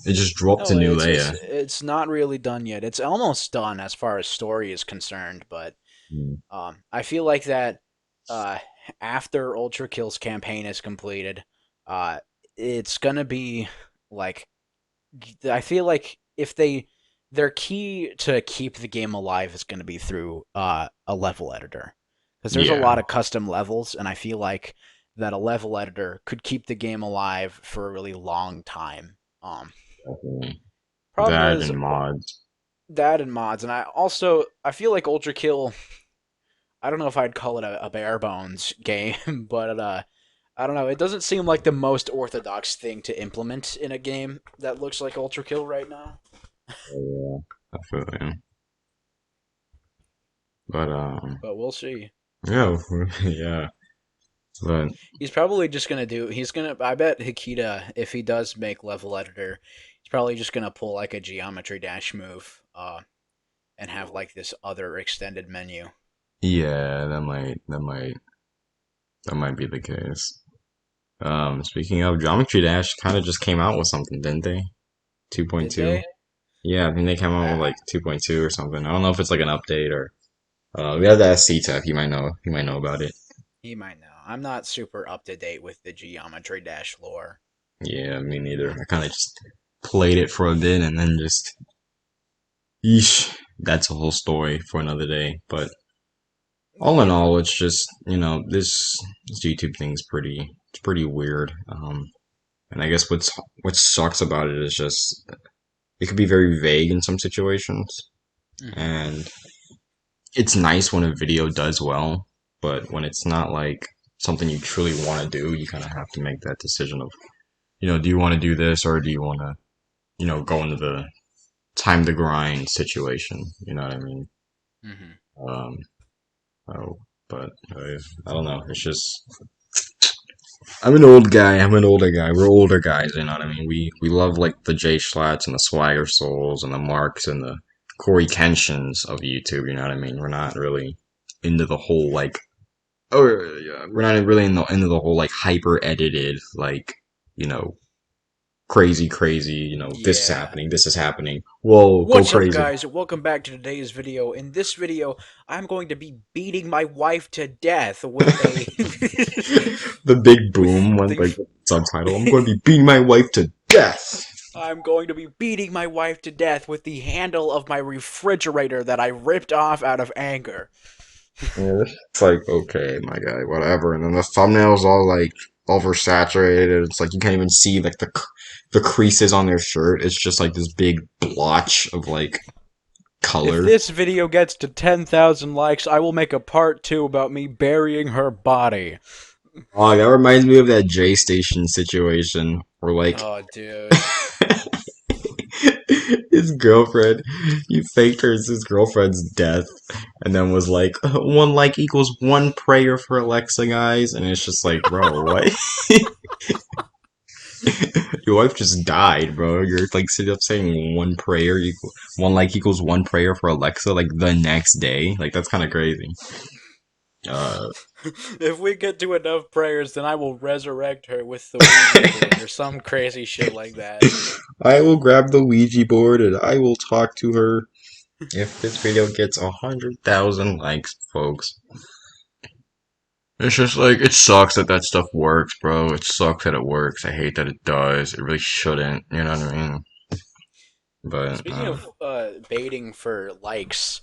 B: It just dropped a
A: No,
B: new
A: it's
B: layer.
A: it's not really done yet. It's almost done as far as story is concerned, but
B: Mm.
A: I feel like that uh, after Ultra Kill's campaign is completed, uh, it's gonna be like I feel like if their key to keep the game alive is gonna be through a level editor because there's a
B: Yeah,
A: lot of custom levels, and I feel like that a level editor could keep the game alive for a really long time.
B: definitely.
A: Problem
B: That
A: is
B: and mods.
A: that and mods, and I feel like Ultra Kill. I don't know if I'd call it a bare bones game, but I don't know. It doesn't seem like the most orthodox thing to implement in a game that looks like Ultra Kill right now.
B: Yeah, definitely. But
A: But we'll see.
B: yeah, yeah. But
A: He's probably just gonna do. He's gonna. I bet Hikita, if he does make level editor, he's probably just gonna pull like a geometry dash move, and have like this other extended menu.
B: yeah, that might be the case. Speaking of Geometry Dash, kind of just came out with something, didn't they?
A: Did
B: 2.2.
A: they?
B: Yeah, I think they came out with
A: Uh,
B: like 2.2 or something. I don't know if it's like an update or we have the SC tech. You might know. You might know about it.
A: he might know. I'm not super up to date with the geometry dash lore.
B: Yeah, me neither. I kind of just played it for a bit and then just, yeesh, that's a whole story for another day. But all in
A: Yeah.
B: all, it's just, this YouTube thing's it's pretty weird. And I guess what sucks about it is just it could be very vague in some situations,
A: Mm-hmm.
B: and it's nice when a video does well, but when it's not like something you truly want to do, you kind of have to make that decision of, do you want to do this or do you want to, go into the time to grind situation. You know what I mean?
A: Mm-hmm.
B: Um, oh, but I don't know. It's just I'm an old guy. I'm an older guy. We're older guys. You know what I mean? We love like the Jay Schlats and the Swagger Souls and the Marks and the Corey Kenshins of YouTube. You know what I mean? We're not really into the whole like oh yeah, we're not really into the whole like hyper edited like you know crazy.
A: Yeah.
B: This is happening. Whoa, go
A: What's up,
B: crazy.
A: guys? Welcome back to today's video. In this video, I'm going to be beating my wife to death with a
B: The big
A: with
B: boom one
A: the
B: like subtitle. I'm going to be beating my wife to death.
A: I'm going to be beating my wife to death with the handle of my refrigerator that I ripped off out of anger.
B: Yeah, it's like okay, my guy, whatever. And then the thumbnail's all like oversaturated. It's like you can't even see like the creases on their shirt. It's just like this big blotch of like
A: If
B: color.
A: this video gets to 10,000 likes, I will make a part 2 about me burying her body.
B: Oh, that reminds me of that J Station situation where like
A: Oh, dude.
B: his girlfriend, he faked his girlfriend's death, and then was like, one like equals one prayer for Alexa, guys, and it's just like, bro, what? Your wife just died, bro. You're like sitting up saying one like equals one prayer for Alexa, like the next day. Like that's kind of crazy.
A: If we get to enough prayers, then I will resurrect her with the Ouija board or some crazy shit like that.
B: I will grab the Ouija board and I will talk to her if this video gets 100,000 likes, folks. It's just like, it sucks that that stuff works, bro. It sucks that it works. I hate that it does. It really shouldn't, you know what I mean? But,
A: Speaking of baiting for likes,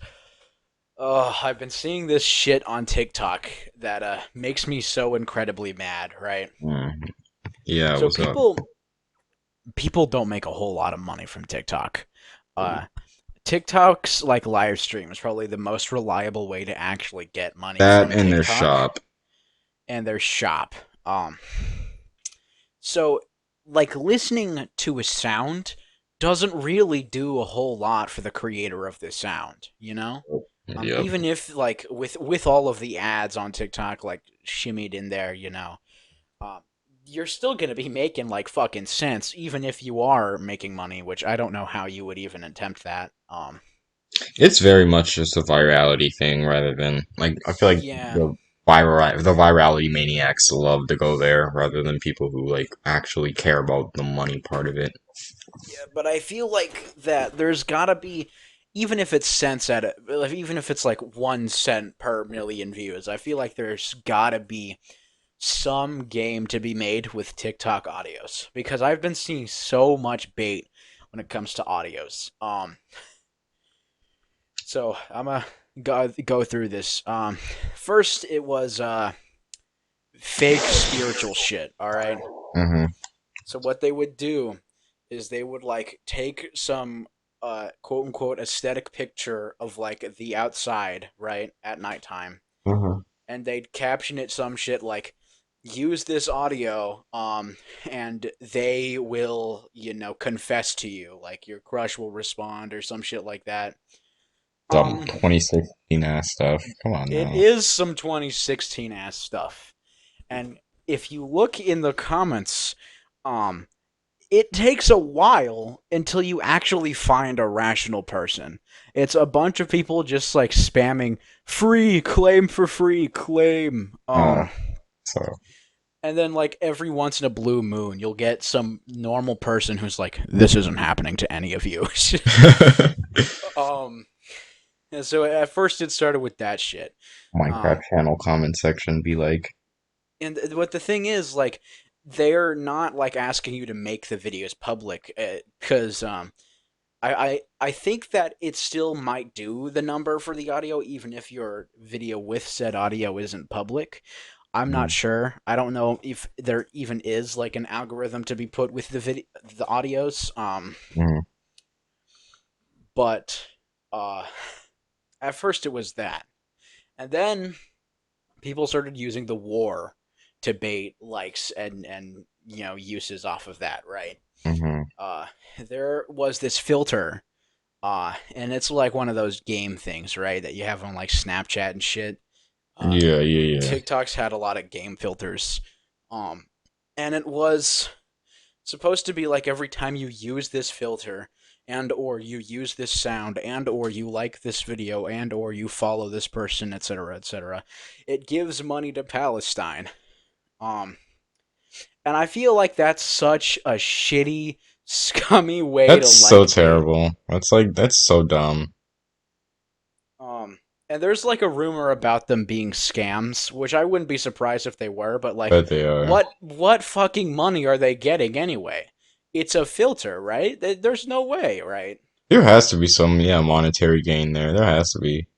A: I've been seeing this shit on TikTok that makes me so incredibly mad, right?
B: mm, yeah,
A: So
B: what's up?
A: people don't make a whole lot of money from TikTok. Uh, TikTok's like live stream is probably the most reliable way to actually get money
B: That
A: from
B: in their
A: TikTok
B: shop.
A: and their shop. Um, so like listening to a sound doesn't really do a whole lot for the creator of the sound, you know?
B: Yep.
A: Even if like with all of the ads on TikTok like shimmied in there, um, you're still gonna be making like fucking cents, even if you are making money, which I don't know how you would even attempt that.
B: It's very much just a virality thing rather than, like, I feel like
A: Yeah,
B: the virality maniacs love to go there rather than people who, like, actually care about the money part of it.
A: yeah, but I feel like that there's gotta be, even if it's cents at it, even if it's like 1 cent per million views, I feel like there's gotta be some game to be made with TikTok audios because I've been seeing so much bait when it comes to audios. So I'm gonna go through this. First it was fake spiritual shit. All right.
B: Mm-hmm.
A: So what they would do is they would like take some quote unquote aesthetic picture of like the outside right at nighttime,
B: Mm-hmm.
A: and they'd caption it some shit like use this audio and they will confess to you, like your crush will respond or some shit like that.
B: Dumb
A: um
B: 2016 ass stuff. Come on
A: it
B: now.
A: is some 2016 ass stuff, and if you look in the comments, um it takes a while until you actually find a rational person. It's a bunch of people just like spamming free claim for free claim.
B: Oh, so.
A: And then like every once in a blue moon you'll get some normal person who's like, this isn't happening to any of you. um and so at first it started with that shit.
B: Minecraft
A: um
B: channel comment section be like,
A: and what the thing is, like, they're not like asking you to make the videos public because I think that it still might do the number for the audio even if your video with said audio isn't public. I'm not
B: mm,
A: sure. I don't know if there even is like an algorithm to be put with the audios.
B: mm,
A: But uh, at first it was that, and then people started using the war to bait likes and uses off of that, right?
B: mm-hmm.
A: Uh, there was this filter, and it's like one of those game things, right? That you have on like Snapchat and shit. Uh,
B: Yeah, yeah, yeah.
A: TikTok's had a lot of game filters, um, and it was supposed to be like every time you use this filter and or you use this sound and or you like this video and or you follow this person, etc., etc., it gives money to Palestine. Um, and I feel like that's such a shitty, scummy way to
B: That's so
A: like bait.
B: terrible. That's like, that's so dumb.
A: Um, and there's like a rumor about them being scams, which I wouldn't be surprised if they were, but like,
B: Bet they are.
A: what fucking money are they getting anyway? It's a filter, right? There's no way, right?
B: There has to be some, yeah, monetary gain there. There has to be.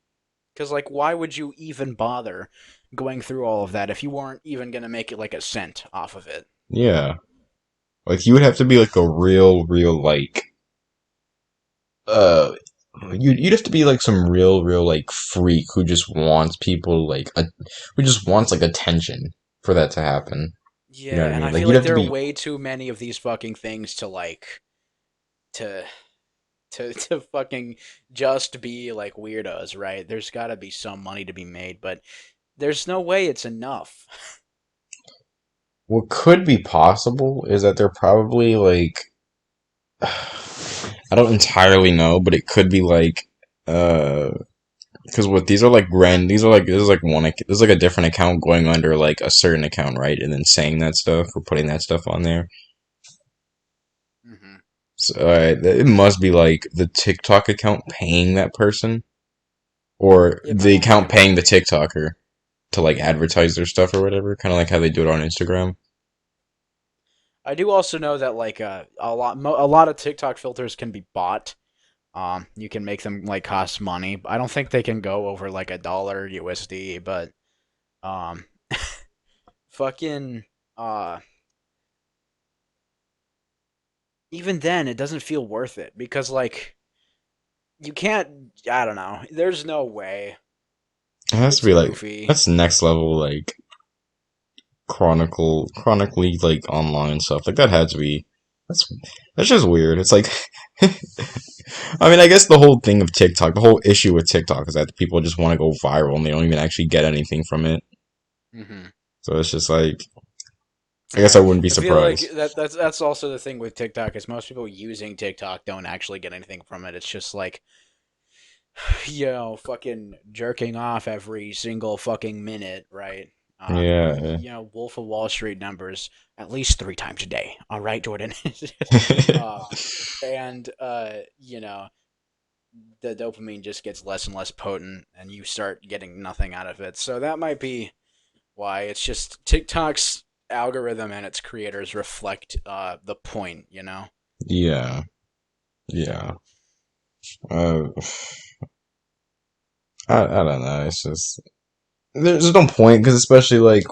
A: Because like, why would you even bother going through all of that if you weren't even gonna make it like a cent off of it?
B: Yeah. Like, you would have to be like a real, like, uh, you'd have to be like some real, like, freak who just wants people, like, who just wants, like, attention for that to happen. You know
A: Yeah,
B: what I
A: and
B: mean?
A: I
B: Like,
A: feel
B: you'd
A: like
B: have to
A: there are
B: be,
A: way too many of these fucking things to like to to fucking just be like weirdos, right? There's got to be some money to be made, but there's no way it's enough.
B: what could be possible is that they're probably, like, I don't entirely know, but it could be like, uh, Because what these are like grand. These are like this is like one. This is like a different account going under like a certain account, right? And then saying that stuff or putting that stuff on there.
A: Hmm.
B: So it must be like the TikTok account paying that person, or
A: It
B: the
A: might be.
B: account
A: It might
B: paying the
A: be.
B: TikToker to like advertise their stuff or whatever. Kind of like how they do it on Instagram.
A: I do also know that like a lot of TikTok filters can be bought. You can make them like cost money. I don't think they can go over like $1 USD, but um, fucking uh, even then it doesn't feel worth it because like you can't. I don't know. There's no way.
B: It has to
A: It's
B: be like
A: goofy.
B: that's next level like chronically like online stuff. Like that had to be that's that's just weird. It's like I mean, I guess the whole thing of TikTok, the whole issue with TikTok is that people just want to go viral and they don't even actually get anything from it.
A: Hmm.
B: So it's just like I guess I
A: Yeah,
B: wouldn't be
A: I feel like
B: surprised.
A: that's also the thing with TikTok is most people using TikTok don't actually get anything from it. It's just like fucking jerking off every single fucking minute, right?
B: Yeah.
A: Wolf of Wall Street numbers at least 3 times a day. All right, Jordan. uh, and the dopamine just gets less and less potent, and you start getting nothing out of it. So that might be why. It's just TikTok's algorithm and its creators reflect the point.
B: Yeah. Yeah. Uh, I don't know. It's just there's no point because especially like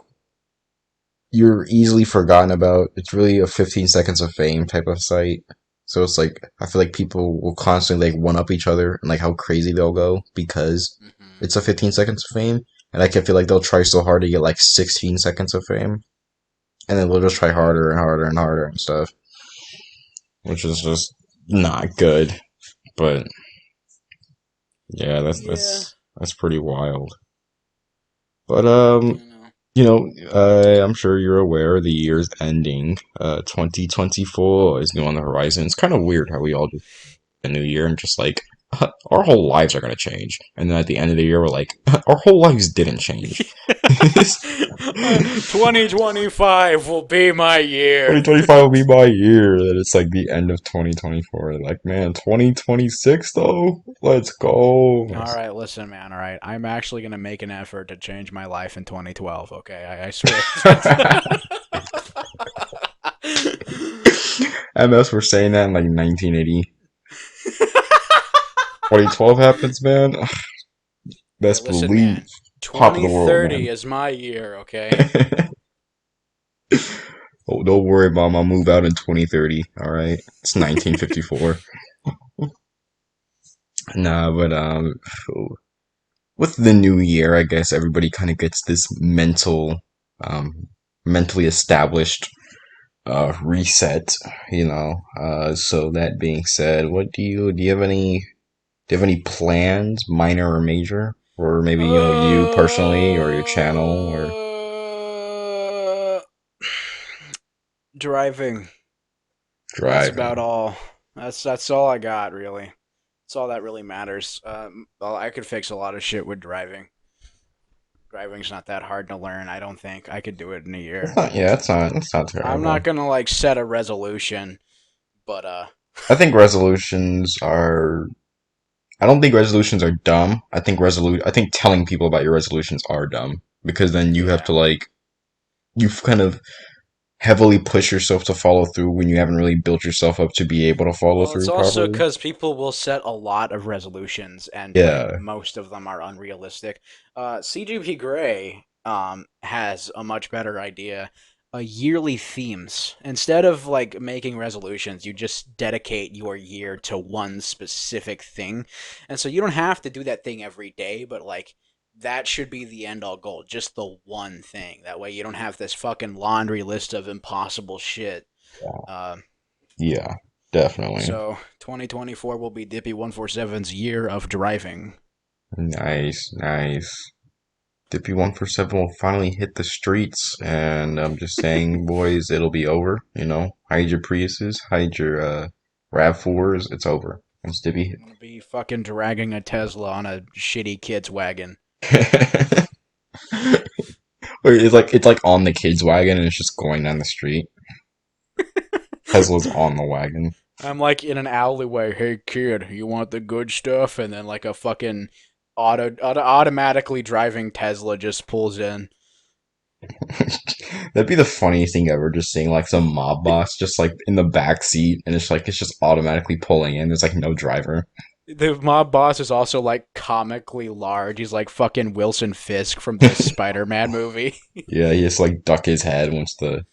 B: you're easily forgotten about. It's really a 15 seconds of fame type of site. So it's like I feel like people will constantly like one up each other and like how crazy they'll go because
A: Hmm.
B: it's a 15 seconds of fame. And I can feel like they'll try so hard to get like 16 seconds of fame. And then they'll just try
A: Yeah.
B: harder and harder and harder and stuff. Which is just not good. But yeah,
A: Yeah.
B: that's pretty wild. But
A: I know.
B: I'm sure you're aware the year's ending. 2024 is new on the horizon. It's kind of weird how we all just a new year and just like our whole lives are gonna change, and then at the end of the year we're like our whole lives didn't change.
A: 2025 will be my year.
B: 2025 will be my year. That it's like the end of 2024. Like man, 2026 though. Let's go.
A: All right, listen, man. All right, I'm actually gonna make an effort to change my life in 2012. Okay, I swear.
B: MS were saying that in like 1980. 2012 happens, man.
A: Hey,
B: Best
A: listen,
B: believe.
A: man.
B: Top of the world,
A: 2030
B: man.
A: is my year. Okay.
B: Oh, don't worry, Mom. I'll move out in 2030. All right. It's 1954. Nah, but with the new year, I guess everybody kind of gets this um, mentally established reset. So that being said, what do you have any plans, minor or major, or maybe you personally or your channel or
A: Uh, driving. That's about
B: driving?
A: all. That's all I got really. That's all that really matters. Well, I could fix a lot of shit with driving. Driving's not that hard to learn. I don't think I could do it in a
B: That's
A: year.
B: not, yeah, that's not
A: I'm
B: terrible.
A: not gonna like set a resolution, but
B: I think resolutions are. I don't think resolutions are dumb. I think telling people about your resolutions are dumb because then you have
A: yeah.
B: to like you've kind of heavily push yourself to follow through when you haven't really built yourself up to be able to follow
A: Well, it's
B: through
A: also
B: properly.
A: because people will set a lot of resolutions, and like
B: Yeah,
A: most of them are unrealistic. CGP Grey has a much better idea. Yearly themes. Instead of like making resolutions, you just dedicate your year to one specific thing, and so you don't have to do that thing every day. But like that should be the end all goal, just the one thing. That way, you don't have this fucking laundry list of impossible shit. Um,
B: yeah, definitely.
A: so 2024 will be Dippy 147's year of driving.
B: Nice, nice. Dippy 147 will finally hit the streets, and I'm just saying, boys, it'll be over. Hide your Priuses, hide your RAV4s. It's over. Wants to be.
A: I'm gonna be fucking dragging a Tesla on a shitty kid's wagon.
B: Or it's like on the kids' wagon and it's just going down the street. Tesla's on the wagon.
A: I'm like in an alleyway. Hey kid, you want the good stuff? And then like a fucking automatically driving Tesla just pulls in.
B: That'd be the funniest thing ever, just seeing like some mob boss just like in the back seat and it's just automatically pulling in. There's like no driver.
A: The mob boss is also like comically large. He's like fucking Wilson Fisk from the Spider-Man movie.
B: Yeah, he has to like duck his head once the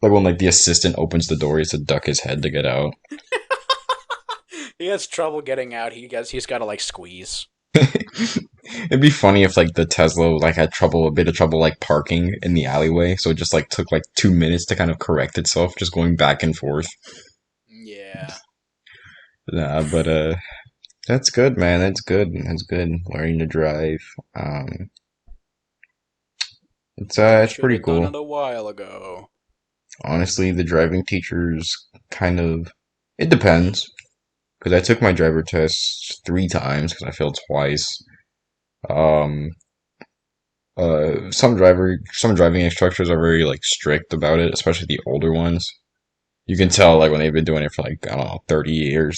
B: like when like the assistant opens the door, he has to duck his head to get out.
A: He has trouble getting out. He's got to like squeeze.
B: It'd be funny if like the Tesla like had trouble a bit of trouble like parking in the alleyway, so it just like took like 2 minutes to kind of correct itself, just going back and forth.
A: Yeah.
B: Nah, but that's good, man. That's good. That's good. Learning to drive. Um,
A: I
B: it's
A: should
B: pretty
A: have done
B: cool.
A: it a while ago.
B: Honestly, the driving teachers kind of it depends because I took my driver test 3 times because I failed twice. Um, some driving instructors are very like strict about it, especially the older ones. You can tell like when they've been doing it for like I don't know 30 years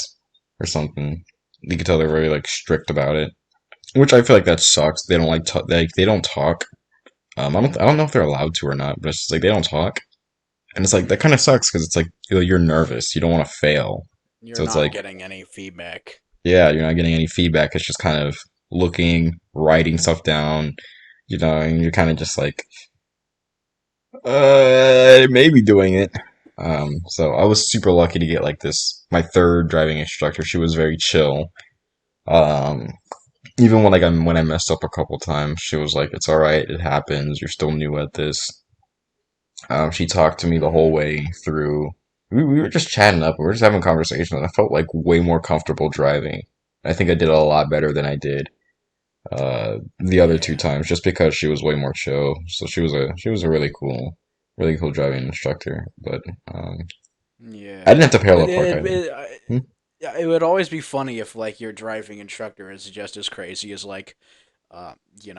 B: or something. You can tell they're very like strict about it, which I feel like that sucks. They don't they don't talk. I don't know if they're allowed to or not, but it's just like they don't talk, and it's like that
A: Hmm.
B: kind of sucks because it's like you're nervous. You don't want to fail,
A: You're
B: so it's
A: not
B: like
A: getting any feedback.
B: yeah, you're not getting any feedback. It's just kind of looking, writing stuff down, and you're kind of just like maybe doing it. So I was super lucky to get like this. My third driving instructor, she was very chill. Um, Even when I messed up a couple times, she was like, "It's all right. It happens. You're still new at this." She talked to me the whole
A: Hmm.
B: way through. We were just chatting up. We were just having conversations. I felt like way more comfortable driving. I think I did a lot better than I did the other two
A: Yeah.
B: times, just because she was way more chill. So she was a really cool driving instructor. But I
A: Yeah.
B: didn't have to
A: It,
B: parallel park
A: it,
B: either.
A: it, I- yeah, it would always be funny if like your driving instructor is just as crazy as like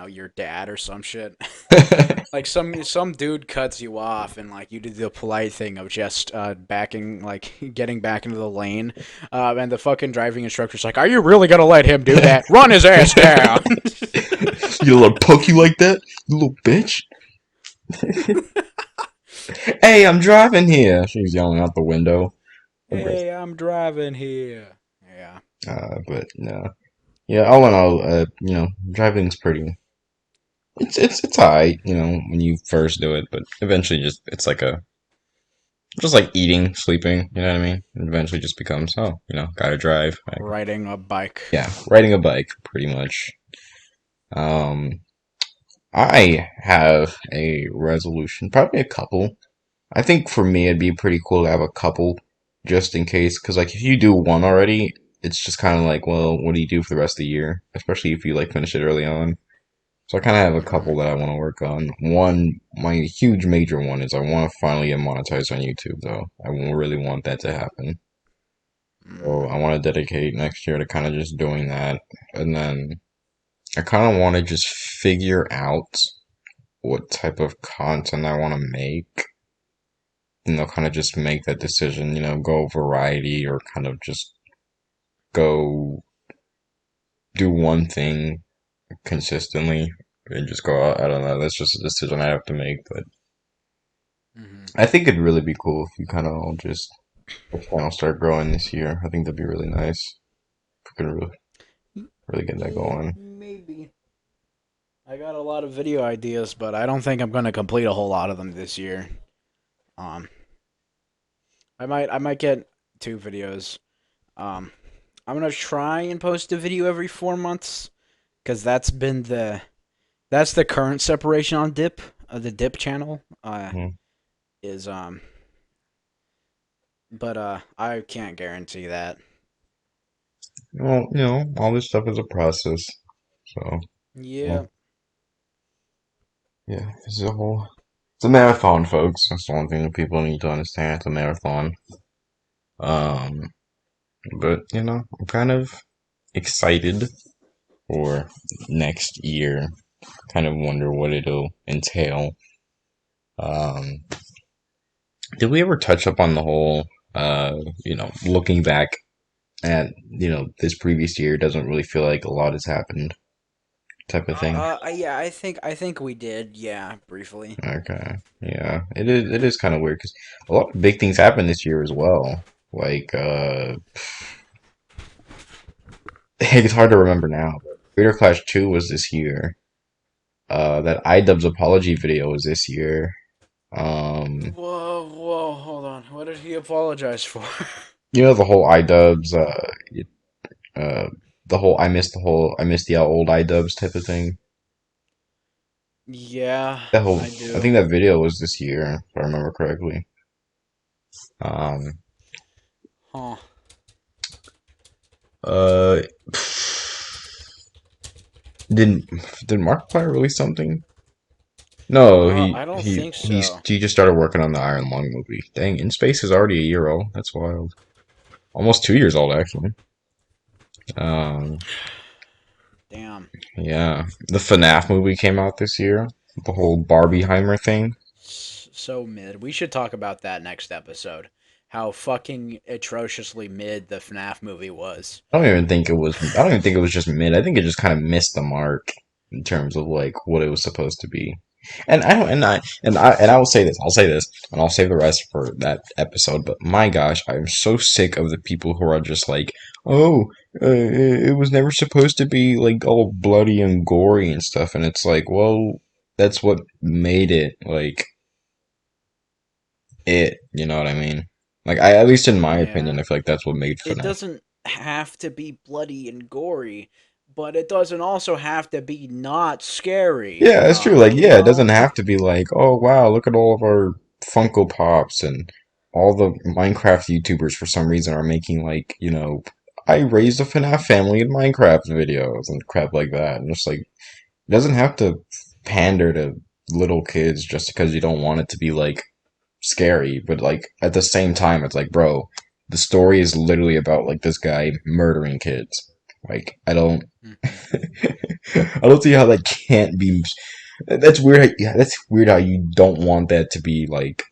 A: your dad or some shit. Like some dude cuts you off and like you do the polite thing of just backing like getting back into the lane, and the fucking driving instructor's like, "Are you really gonna let him do that? Run his ass down!"
B: You little poke you like that, you little bitch. Hey, I'm driving here. She's yelling out the window.
A: Hey, I'm driving here. Yeah.
B: But no. Yeah, all in all, driving's pretty. It's alright, when you first do it, but eventually it's like just like eating, sleeping. You know what I mean? It eventually just becomes gotta drive.
A: Riding a bike.
B: Yeah, riding a bike, pretty much. Um, I have a resolution, probably a couple. I think for me, it'd be pretty cool to have a couple just in case. Because, like, if you do one already, it's just kind of like, well, what do you do for the rest of the year? Especially if you, like, finish it early on. So I kind of have a couple
A: Hmm.
B: that I want to work on. One, my huge major one is I want to finally get monetized on YouTube, though. I really want that to happen. So I
A: Mm.
B: want to dedicate next year to kind of just doing that. And then I kind of want to just figure out what type of content I want to make. Kind of just make that decision, go variety or kind of just go do one thing consistently and just go out. I don't know. That's just a decision I have to make. But
A: Hmm.
B: I think it'd really be cool if you kind of all just the channel start growing this year. I think that'd be really nice. If we could really get that
A: Yeah,
B: going.
A: maybe. I got a lot of video ideas, but I don't think I'm gonna complete a whole lot of them this year. Um, I might get 2 videos. Um, I'm gonna try and post a video every 4 months, because that's the current separation on Dip, the Dip channel.
B: Mhm.
A: Is but I can't guarantee that.
B: Well, all this stuff is a process. So, yeah,
A: Yeah.
B: yeah, it's a marathon, folks. That's the one thing that people need to understand. It's a marathon. Um, But I'm kind of excited for next year. Kind of wonder what it'll entail. Um, did we ever touch up on the whole, looking back at, this previous year doesn't really feel like a lot has happened type of thing?
A: Yeah, I think we did. Yeah, briefly.
B: Okay. Yeah. It is kind of weird because a lot of big things happened this year as well. Like, it's hard to remember now, but Creator Clash 2 was this year. That iDubbbz apology video was this year. Um,
A: Whoa, whoa, hold on. What did he apologize for?
B: the whole iDubbbz, uh, I missed the old iDubbbz type of thing.
A: Yeah,
B: That whole,
A: I
B: I think
A: do.
B: that video was this year, if I remember correctly. Um,
A: Huh.
B: uh, did did Markiplier release something? No,
A: I don't
B: he
A: think
B: he's
A: so.
B: he just started working on the Iron Lung movie. Dang, In Space is already a year old. That's wild. Almost 2 years old, actually. Um,
A: Damn.
B: yeah, the FNAF movie came out this year. The whole Barbieheimer thing.
A: So mid. We should talk about that next episode. How fucking atrociously mid the FNAF movie was.
B: I don't even think it was. I don't even think it was just mid. I think it just kind of missed the mark in terms of like what it was supposed to be. And I don't. And I will say this. I'll say this, and I'll save the rest for that episode. But my gosh, I'm so sick of the people who are just like, oh, it was never supposed to be like all bloody and gory and stuff. And it's like, well, that's what made it like it. You know what I mean? Like at least in my opinion,
A: Yeah.
B: I feel like that's what made
A: It
B: FNAF.
A: doesn't have to be bloody and gory, but it doesn't also have to be not scary.
B: Yeah, that's true. Like,
A: You
B: yeah, it doesn't
A: know?
B: have to be like, oh wow, look at all of our Funko Pops and all the Minecraft YouTubers for some reason are making like, I raised a FNAF family in Minecraft videos and crap like that. And just like, it doesn't have to pander to little kids just because you don't want it to be like scary. But like at the same time, it's like, bro, the story is literally about like this guy murdering kids. Like, I don't,
A: Hmm.
B: I don't see how that can't be. That's weird. Yeah, that's weird how you don't want that to be like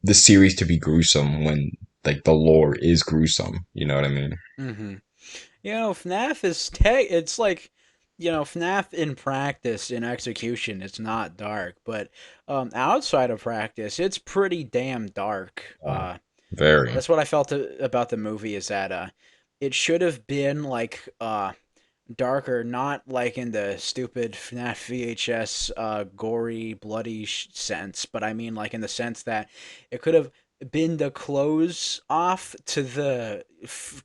B: the series to be gruesome when like the lore is gruesome. You know what I mean?
A: Hmm. FNAF is it's like, FNAF in practice, in execution, it's not dark, but outside of practice, it's pretty damn dark.
B: Oh, very.
A: That's what I felt about the movie is that it should have been like darker, not like in the stupid FNAF VHS gory, bloody sense, but I mean like in the sense that it could have been the close off to the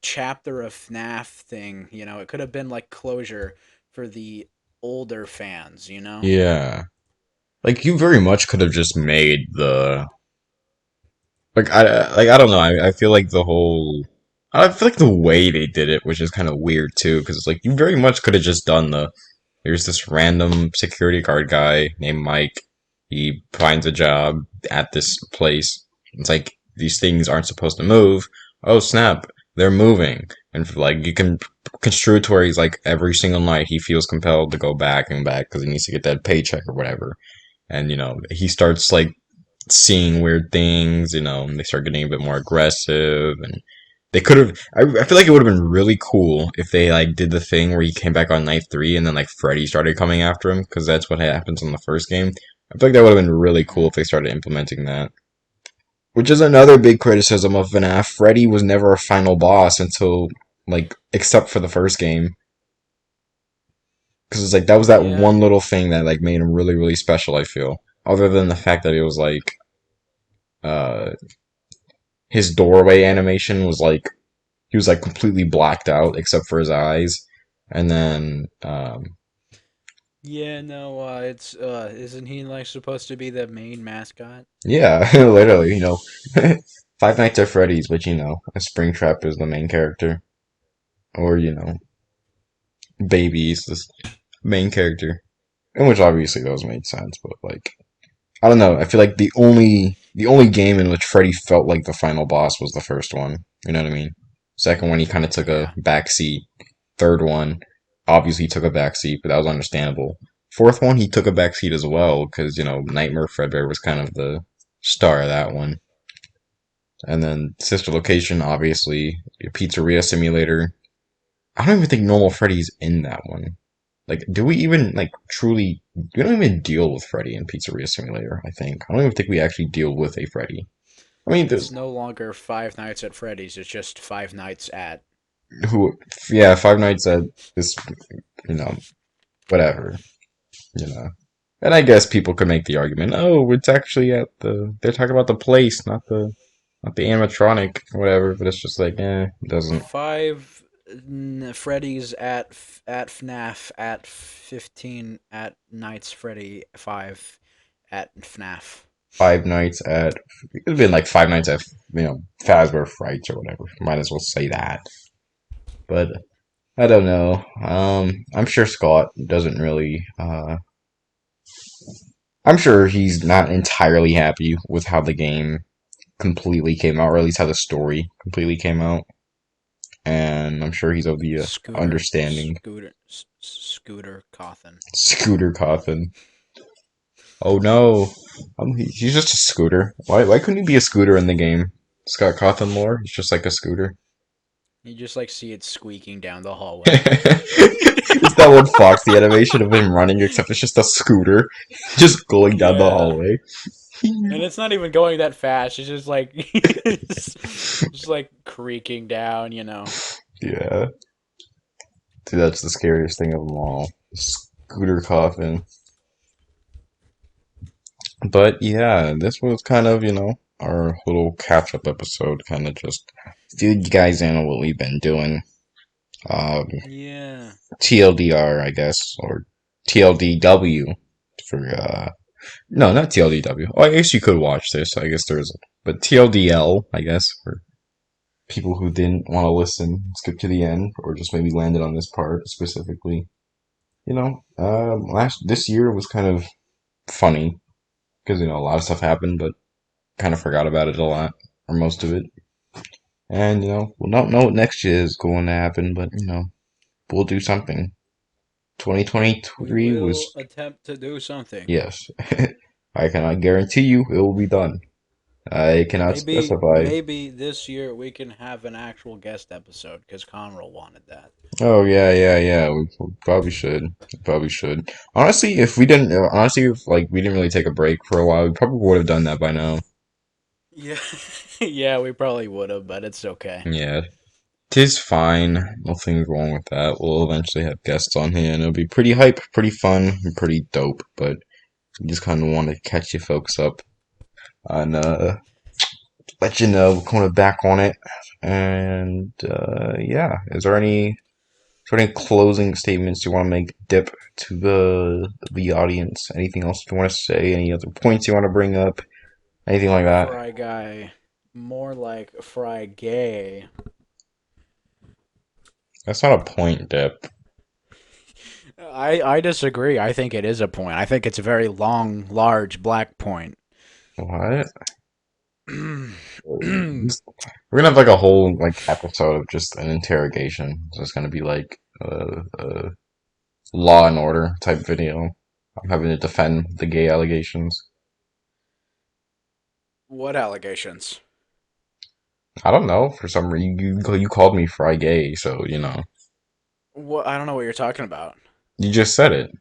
A: chapter of FNAF thing. It could have been like closure for the older fans.
B: Yeah. Like you very much could have just made the I don't know. I feel like I feel like the way they did it was just kind of weird too because it's like you very much could have just done the There's this random security guard guy named Mike. He finds a job at this place. It's like these things aren't supposed to move. Oh snap, they're moving. And like you can construe it to where he's like every single night he feels compelled to go back and back because he needs to get that paycheck or whatever. And he starts like seeing weird things. And they start getting a bit more aggressive and they could have. I feel like it would have been really cool if they like did the thing where he came back on night 3 and then like Freddy started coming after him because that's what happens in the first game. I feel like that would have been really cool
A: Hmm.
B: if they started implementing that. Which is another big criticism of FNAF. Freddy was never a final boss until like except for the first game because it's like that was that
A: Yeah.
B: one little thing that like made him really really special. I feel other than the fact that it was like uh his doorway animation was like he was like completely blacked out except for his eyes. And then
A: Yeah, no, it's isn't he like supposed to be the main mascot?
B: yeah, literally, Five Nights at Freddy's, but a Springtrap is the main character. Or, Baby is the main character. And which obviously those made sense, but like I don't know, I feel like the only game in which Freddy felt like the final boss was the first one. You know what I mean? Second one, he kind of took a
A: Yeah.
B: back seat. Third one, obviously took a back seat, but that was understandable. Fourth one, he took a back seat as well because Nightmare Fredbear was kind of the star of that one. And then Sister Location, obviously, Pizzeria Simulator. I don't even think Normal Freddy's in that one. Like, do we even like truly? We don't even deal with Freddy in Pizzeria Simulator. I think I don't even think we actually deal with a Freddy. I mean,
A: It's
B: there's
A: no longer Five Nights at Freddy's. It's just Five Nights at.
B: who, yeah, Five Nights at this, you know, whatever, you know. And I guess people could make the argument, oh, it's actually at the. They're talking about the place, not the animatronic, whatever. But it's just like, it doesn't.
A: Five Freddy's at FNAF at 15 at Nights Freddy 5 at FNAF.
B: Five Nights at. It could have been like Five Nights at Fazbear Frights or whatever. Might as well say that. But I don't know. I'm sure Scott doesn't really. I'm sure he's not entirely happy with how the game completely came out, or at least how the story completely came out. And I'm sure he's of the understanding.
A: Scooter Cawthon.
B: Scooter Coffin. Oh no, he's just a scooter. Why couldn't he be a scooter in the game? Scott Cawthon lore. He's just like a scooter.
A: You just like see it squeaking down the hallway.
B: It's that one Foxy animation of him running, except it's just a scooter, just going down the
A: Yeah.
B: hallway.
A: And it's not even going that fast. It's just like just like creaking down, you know.
B: Yeah, dude, that's the scariest thing of them all. Scooter Coffin. But yeah, this was kind of, our little catch up episode, kind of just filled you guys in on what we've been doing. Um,
A: Yeah.
B: TLDR, I guess, or TLDW for, no, not TLDW. Oh, I guess you could watch this. I guess there's, but TLDL, I guess, for people who didn't want to listen, skip to the end, or just maybe landed on this part specifically. This year was kind of funny because, a lot of stuff happened, but kind of forgot about it a lot, or most of it. And, we don't know what next year is going to happen, but, we'll do something.
A: We
B: 2023
A: will
B: was,
A: attempt to do something.
B: yes. I cannot guarantee you it will be done. I cannot specify.
A: Maybe this year we can have an actual guest episode because Conroe wanted that.
B: Oh, yeah, yeah, yeah. We probably should. We probably should. Honestly, if we didn't, honestly, if like we didn't really take a break for a while, we probably would have done that by now.
A: Yeah. Yeah, we probably would have, but it's okay.
B: Yeah, tis fine. Nothing's wrong with that. We'll eventually have guests on here, and it'll be pretty hype, pretty fun, and pretty dope. But we just kind of want to catch you folks up and let you know we're kind of back on it. And yeah, is there any closing statements you want to make, Dip, to the audience? Anything else you want to say? Any other points you want to bring up? Anything like that?
A: Fry guy. More like fry gay.
B: That's not a point, Dip.
A: I disagree. I think it is a point. I think it's a very long, large black point.
B: What? We're gonna have like a whole like episode of just an interrogation. So it's gonna be like a Law and Order type video. I'm having to defend the gay allegations.
A: What allegations?
B: I don't know. For some reason, you called me Fry Gay, so
A: What? I don't know what you're talking about.
B: you just said it.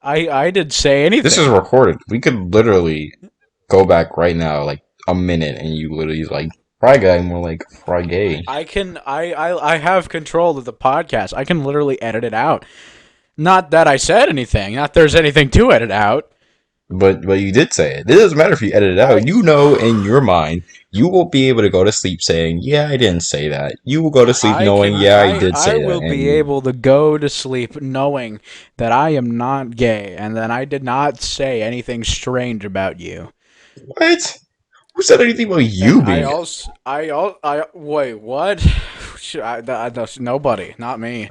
A: I didn't say
B: This is
A: anything.
B: recorded. We could literally go back right now, like a minute, and you literally like Fry Guy, more like Fry Gay.
A: I have control of the podcast. I can literally edit it out. Not that I said anything. Not there's anything to edit out.
B: But you did say it. It doesn't matter if you edit it
A: I
B: out. You know in your mind, you won't be able to go to sleep saying, "Yeah, I didn't say that." You will go to sleep
A: I
B: knowing,
A: can
B: "Yeah, I did
A: I
B: say that."
A: will
B: And
A: be
B: you,
A: able to go to sleep knowing that I am not gay and that I did not say anything strange about you.
B: what? Who said anything about
A: And
B: you being?
A: I wait, what? Nobody, not me.